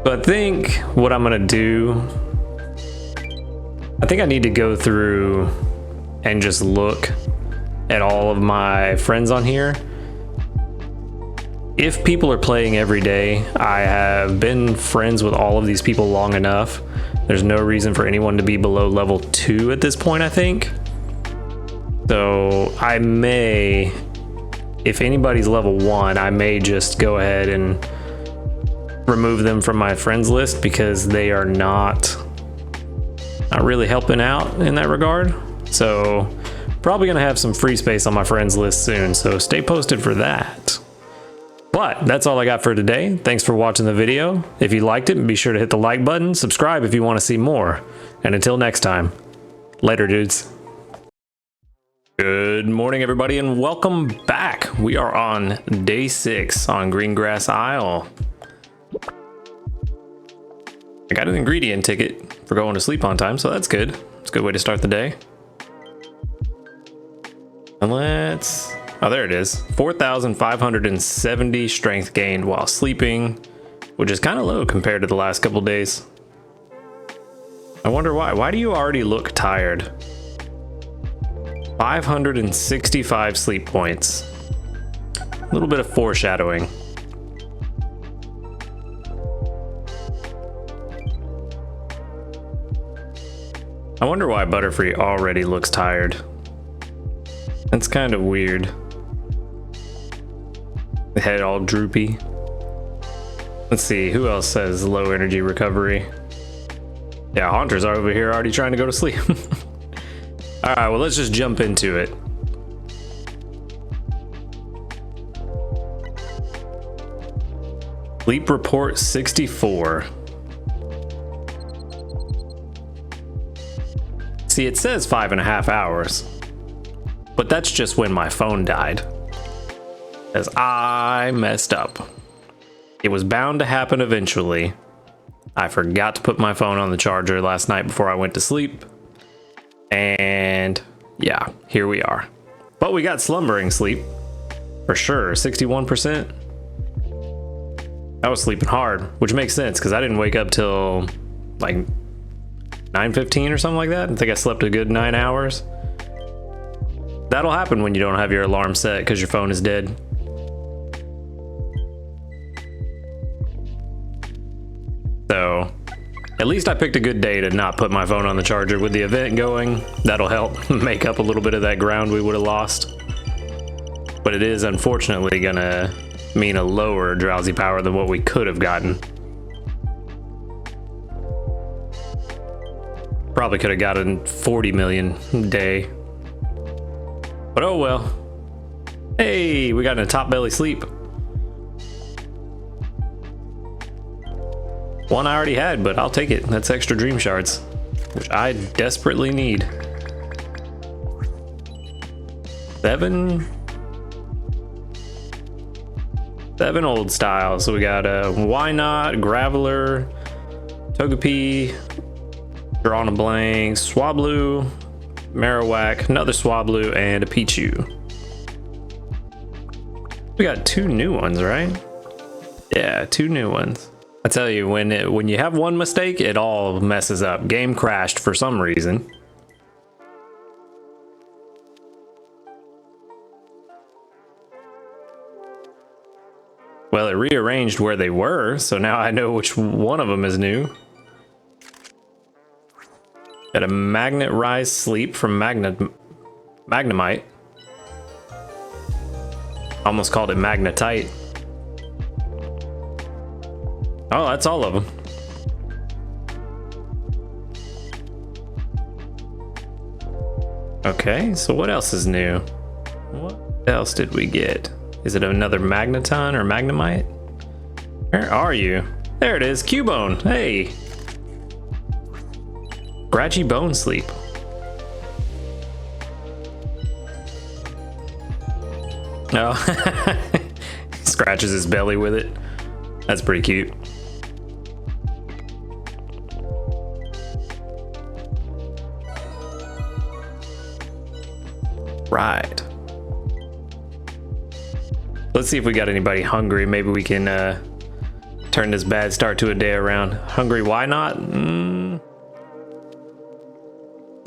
Speaker 1: So I think what I'm gonna do, I think I need to go through and just look at all of my friends on here. If people are playing every day, I have been friends with all of these people long enough. There's no reason for anyone to be below level 2 at this point, I think. So I may, if anybody's level 1, I may just go ahead and remove them from my friends list because they are not really helping out in that regard. So Probably gonna have some free space on my friends list soon, so stay posted for that. But that's all I got for today. Thanks for watching the video. If you liked it, be sure to hit the like button, subscribe if you want to see more. And until next time, later dudes. Good morning everybody and welcome back. We are on day 6 on Greengrass Isle. I got an ingredient ticket for going to sleep on time, so that's good. It's a good way to start the day. And let's... oh, there it is. 4,570 strength gained while sleeping, which is kind of low compared to the last couple days. I wonder why. Why do you already look tired? 565 sleep points. A little bit of foreshadowing. I wonder why Butterfree already looks tired. That's kind of weird. The head all droopy. Let's see, who else says low energy recovery? Yeah, Haunters are over here already trying to go to sleep. Alright, well let's just jump into it. Sleep report 64. See, it says 5.5 hours. But that's just when my phone died. As I messed up. It was bound to happen eventually. I forgot to put my phone on the charger last night before I went to sleep. And yeah, here we are. But we got slumbering sleep. For sure, 61%. I was sleeping hard, which makes sense because I didn't wake up till like 9:15 or something like that. I think I slept a good 9 hours. That'll happen when you don't have your alarm set because your phone is dead. So, at least I picked a good day to not put my phone on the charger with the event going. That'll help make up a little bit of that ground we would have lost. But it is unfortunately gonna mean a lower drowsy power than what we could have gotten. Probably could have gotten 40 million a day. But oh well. Hey, we got in a top belly sleep. One I already had, but I'll take it. That's extra dream shards, which I desperately need. 7 old style. So we got a Why Not, Graveler, Togepi, Drawn a Blank, Swablu, Marowak, another Swablu, and a Pichu. We got 2 new ones, right? Yeah, 2 new ones. I tell you, when you have one mistake, it all messes up. Game crashed for some reason. Well, it rearranged where they were, so now I know which one of them is new. Got a Magnet Rise Sleep from Magnemite. Almost called it Magnetite. Oh, that's all of them. Okay, so what else is new? What else did we get? Is it another Magneton or Magnemite? Where are you? There it is, Cubone. Hey. Scratchy Bone Sleep. Oh, scratches his belly with it. That's pretty cute. Right. Let's see if we got anybody hungry. Maybe we can turn this bad start to a day around. Hungry, why not?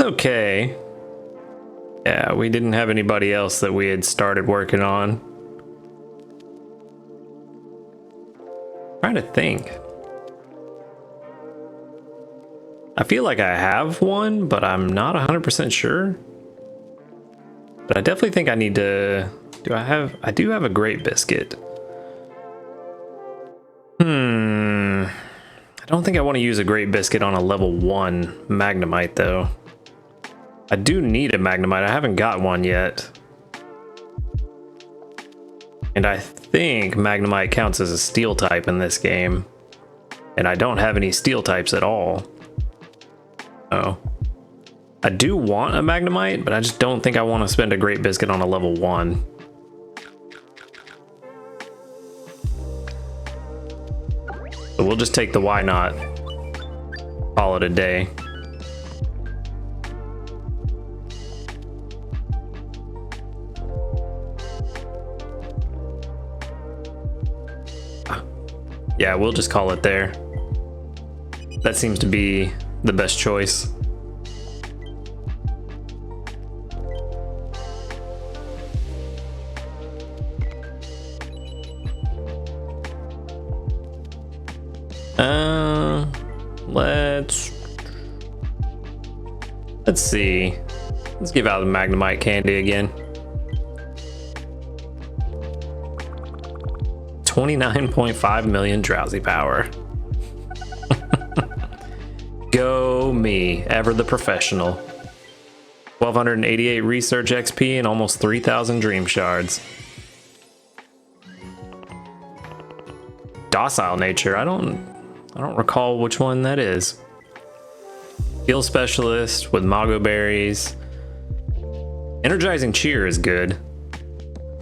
Speaker 1: Okay. Yeah, we didn't have anybody else that we had started working on. Trying to think. I feel like I have one, but I'm not 100% sure. But I definitely think I need to... I do have a Great Biscuit. I don't think I want to use a Great Biscuit on a level 1 Magnemite though. I do need a Magnemite. I haven't got one yet. And I think Magnemite counts as a steel type in this game. And I don't have any steel types at all. Oh. I do want a Magnemite, but I just don't think I want to spend a Great Biscuit on a level 1. So we'll just take the why not. Call it a day. Yeah, we'll just call it there. That seems to be the best choice. Let's see. Let's give out the Magnemite candy again. 29.5 million drowsy power. Go me, ever the professional. 1288 research XP and almost 3,000 dream shards. Docile nature. I don't recall which one that is. Skill specialist with Mago berries. Energizing cheer is good.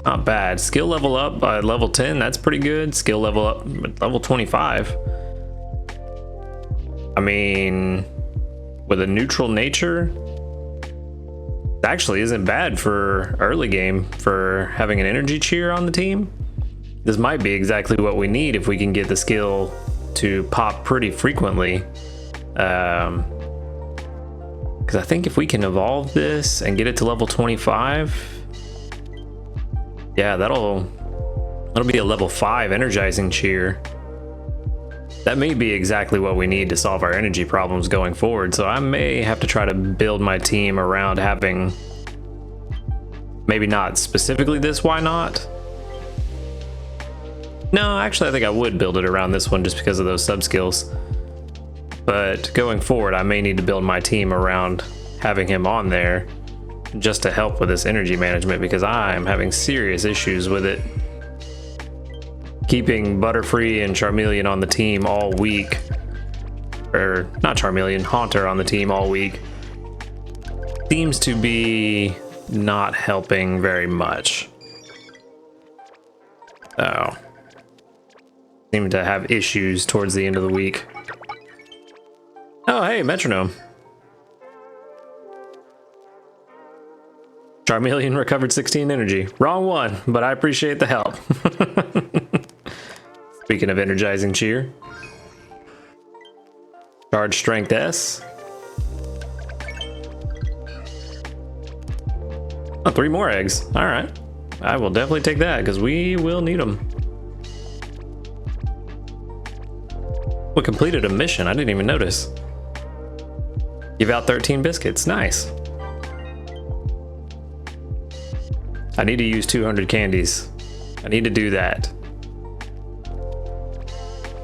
Speaker 1: Not bad. Skill level up by level 10, that's pretty good. Skill level up level 25. I mean, with a neutral nature, it actually isn't bad for early game for having an energy cheer on the team. This might be exactly what we need if we can get the skill to pop pretty frequently. Because I think if we can evolve this and get it to level 25, yeah, that'll be a level 5 energizing cheer. That may be exactly what we need to solve our energy problems going forward. So I may have to try to build my team around having, maybe not specifically this, why not? No, actually I think I would build it around this one just because of those sub skills. But going forward, I may need to build my team around having him on there just to help with this energy management, because I'm having serious issues with it. Keeping Butterfree and Charmeleon on the team all week, or not Charmeleon, Haunter on the team all week, seems to be not helping very much. Oh. Seem to have issues towards the end of the week. Oh, hey, Metronome. Charmeleon recovered 16 energy. Wrong one, but I appreciate the help. Speaking of energizing cheer. Charge strength S. Oh, 3 more eggs. All right. I will definitely take that because we will need them. We completed a mission. I didn't even notice. Give out 13 biscuits. Nice. I need to use 200 candies. I need to do that.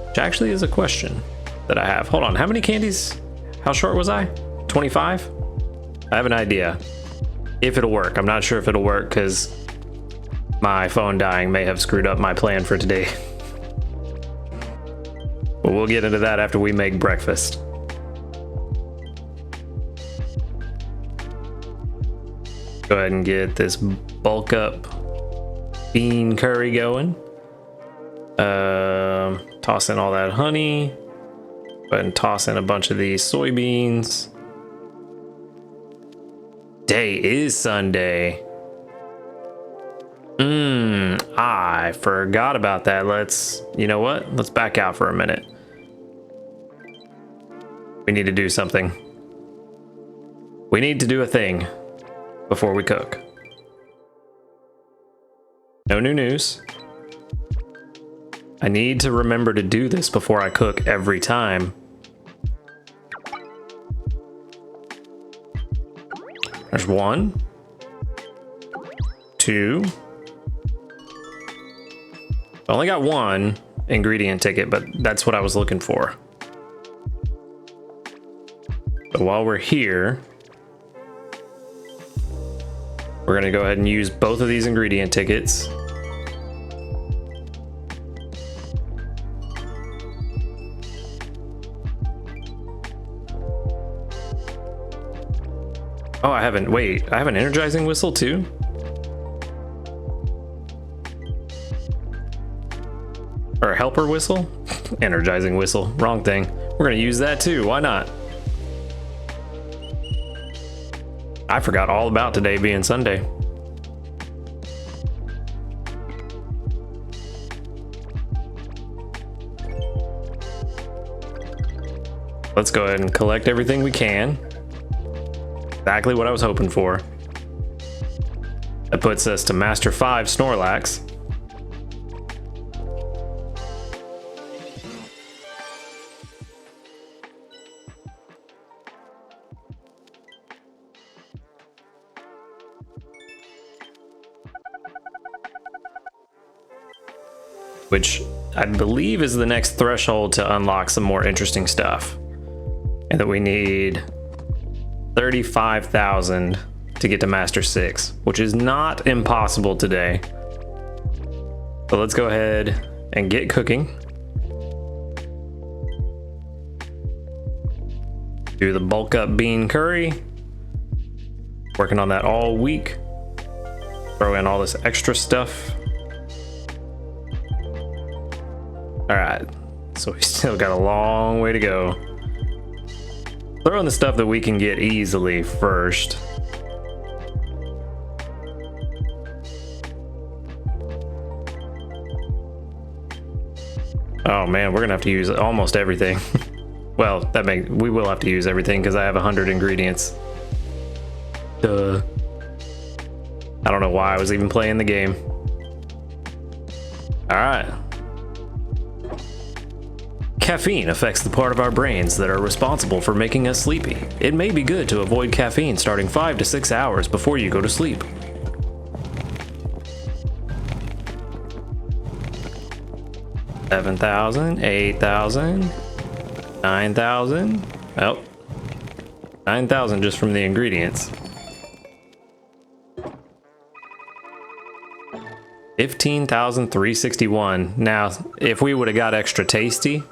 Speaker 1: Which actually is a question that I have. Hold on, how many candies? How short was I? 25? I have an idea. If it'll work. I'm not sure if it'll work because my phone dying may have screwed up my plan for today. But we'll get into that after we make breakfast. Go ahead and get this bulk up bean curry going. Toss in all that honey. Go ahead and toss in a bunch of these soybeans. Day is Sunday. I forgot about that. You know what? Let's back out for a minute. We need to do something. We need to do a thing before we cook. No new news. I need to remember to do this before I cook every time. There's 1, 2. I only got 1 ingredient ticket, but that's what I was looking for. So while we're here, We're gonna go ahead and use both of these ingredient tickets. Oh, I have an energizing whistle too? Or a helper whistle? Energizing whistle, wrong thing. We're gonna use that too, why not? I forgot all about today being Sunday. Let's go ahead and collect everything we can. Exactly what I was hoping for. That puts us to Master 5 Snorlax. Which I believe is the next threshold to unlock some more interesting stuff. And that we need 35,000 to get to Master 6, which is not impossible today. So let's go ahead and get cooking. Do the bulk up bean curry. Working on that all week. Throw in all this extra stuff. All right, so we still got a long way to go. Throw in the stuff that we can get easily first. Oh man, we're gonna have to use almost everything. Well, we will have to use everything because I have 100 ingredients. Duh. I don't know why I was even playing the game. All right. Caffeine affects the part of our brains that are responsible for making us sleepy. It may be good to avoid caffeine starting 5 to 6 hours before you go to sleep. $7,000, $8,000, $9,000. Oh, $9,000 just from the ingredients. $15,361. Now, if we would have got extra tasty,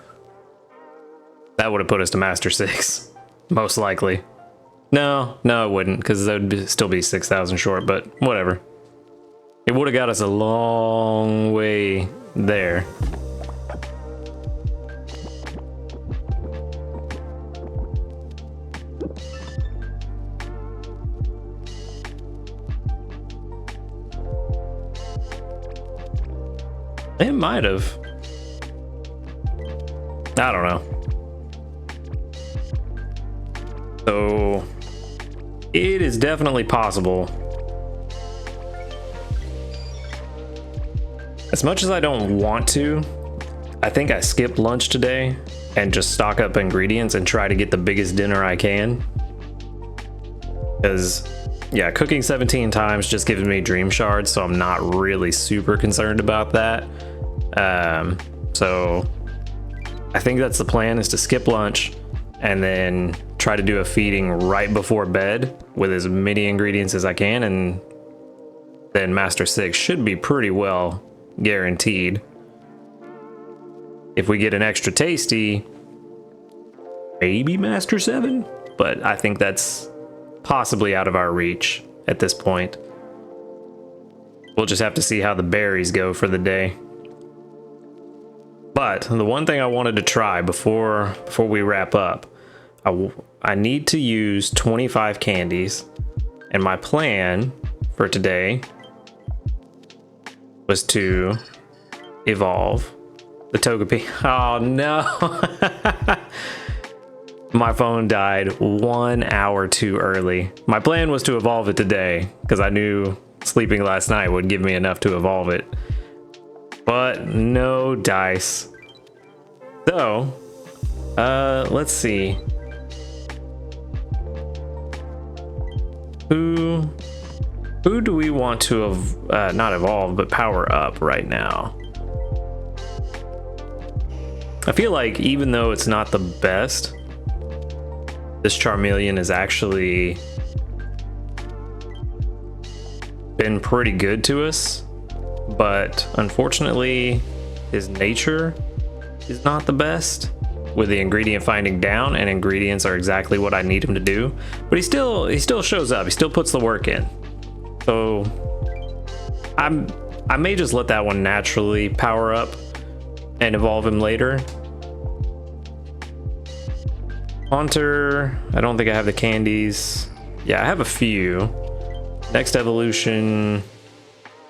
Speaker 1: that would have put us to Master 6, most likely. No, it wouldn't, because that would still be 6,000 short, but whatever. It would have got us a long way there. It might have. I don't know. So it is definitely possible. As much as I don't want to, I think I skip lunch today and just stock up ingredients and try to get the biggest dinner I can. Because, yeah, cooking 17 times just gives me dream shards, so I'm not really super concerned about that. So I think that's the plan, is to skip lunch and then try to do a feeding right before bed with as many ingredients as I can, and then Master 6 should be pretty well guaranteed. If we get an extra tasty, maybe Master 7, but I think that's possibly out of our reach at this point. We'll just have to see how the berries go for the day. But the one thing I wanted to try before we wrap up, I need to use 25 candies, and my plan for today was to evolve the Togepi. Oh no! My phone died 1 hour too early. My plan was to evolve it today because I knew sleeping last night would give me enough to evolve it. But no dice. So, let's see. Who do we want to not evolve, but power up right now? I feel like even though it's not the best, this Charmeleon is actually been pretty good to us, but unfortunately his nature is not the best with the ingredient finding down, and ingredients are exactly what I need him to do. But he still shows up, he still puts the work in. So I may just let that one naturally power up and evolve him later. Haunter, I don't think I have the candies. Yeah, I have a few. Next evolution,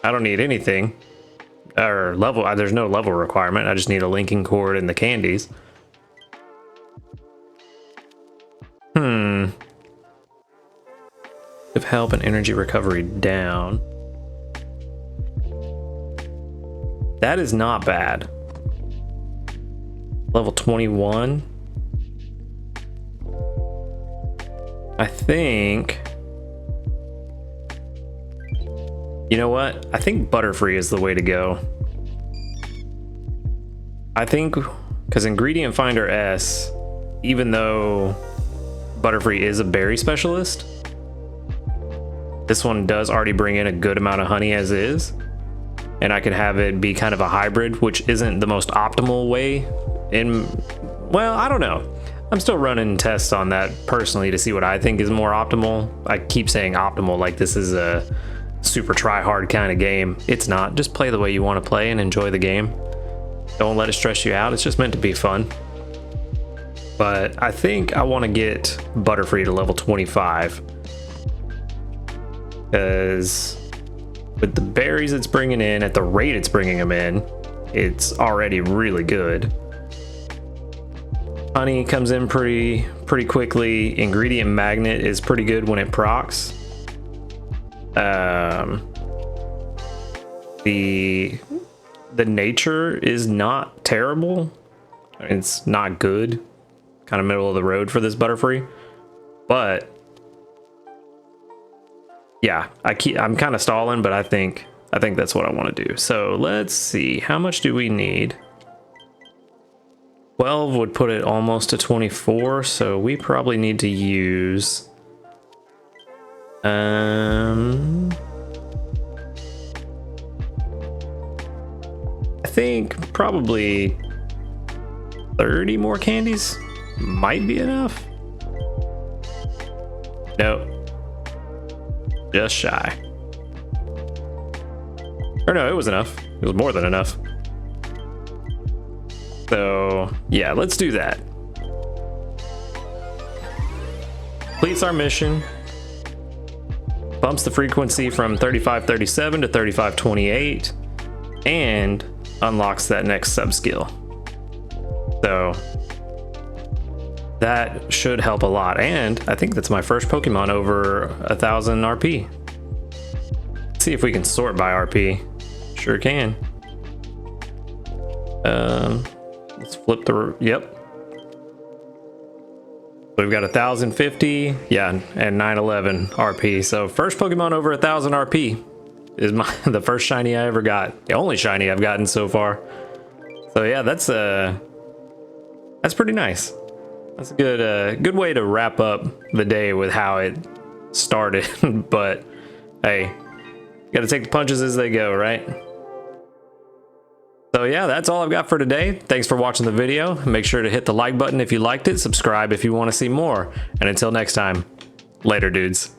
Speaker 1: I don't need anything. Or level, there's no level requirement. I just need a linking cord and the candies. Give help and energy recovery down. That is not bad. Level 21. I think, you know what? I think Butterfree is the way to go. I think, because Ingredient Finder S, even though Butterfree is a berry specialist, this one does already bring in a good amount of honey as is. And I could have it be kind of a hybrid, which isn't the most optimal way in, well, I don't know. I'm still running tests on that personally to see what I think is more optimal. I keep saying optimal like this is a super try hard kind of game. It's not. Just play the way you want to play and enjoy the game. Don't let it stress you out. It's just meant to be fun. But I think I want to get Butterfree to level 25. Because with the berries it's bringing in, at the rate it's bringing them in, it's already really good. Honey comes in pretty quickly. Ingredient Magnet is pretty good when it procs. The nature is not terrible. It's not good. Kind of middle of the road for this Butterfree. But yeah, I'm kind of stalling, but I think that's what I want to do. So let's see, how much do we need? 12 would put it almost to 24, so we probably need to use I think probably 30 more candies might be enough. Nope. Just shy. Or no, it was enough. It was more than enough. So yeah, let's do that. Completes our mission. Bumps the frequency from 3537 to 3528 and unlocks that next sub skill. So that should help a lot. And I think that's my first Pokemon over 1,000 RP. Let's see if we can sort by RP. Sure can. Let's flip the, yep. We've got 1,050, yeah, and 911 RP. So first Pokemon over 1,000 RP is the first shiny I ever got. The only shiny I've gotten so far. So yeah, that's pretty nice. That's a good way to wrap up the day with how it started. But hey, gotta take the punches as they go, right? So yeah, that's all I've got for today. Thanks for watching the video. Make sure to hit the like button if you liked it, subscribe if you want to see more, and until next time, later dudes.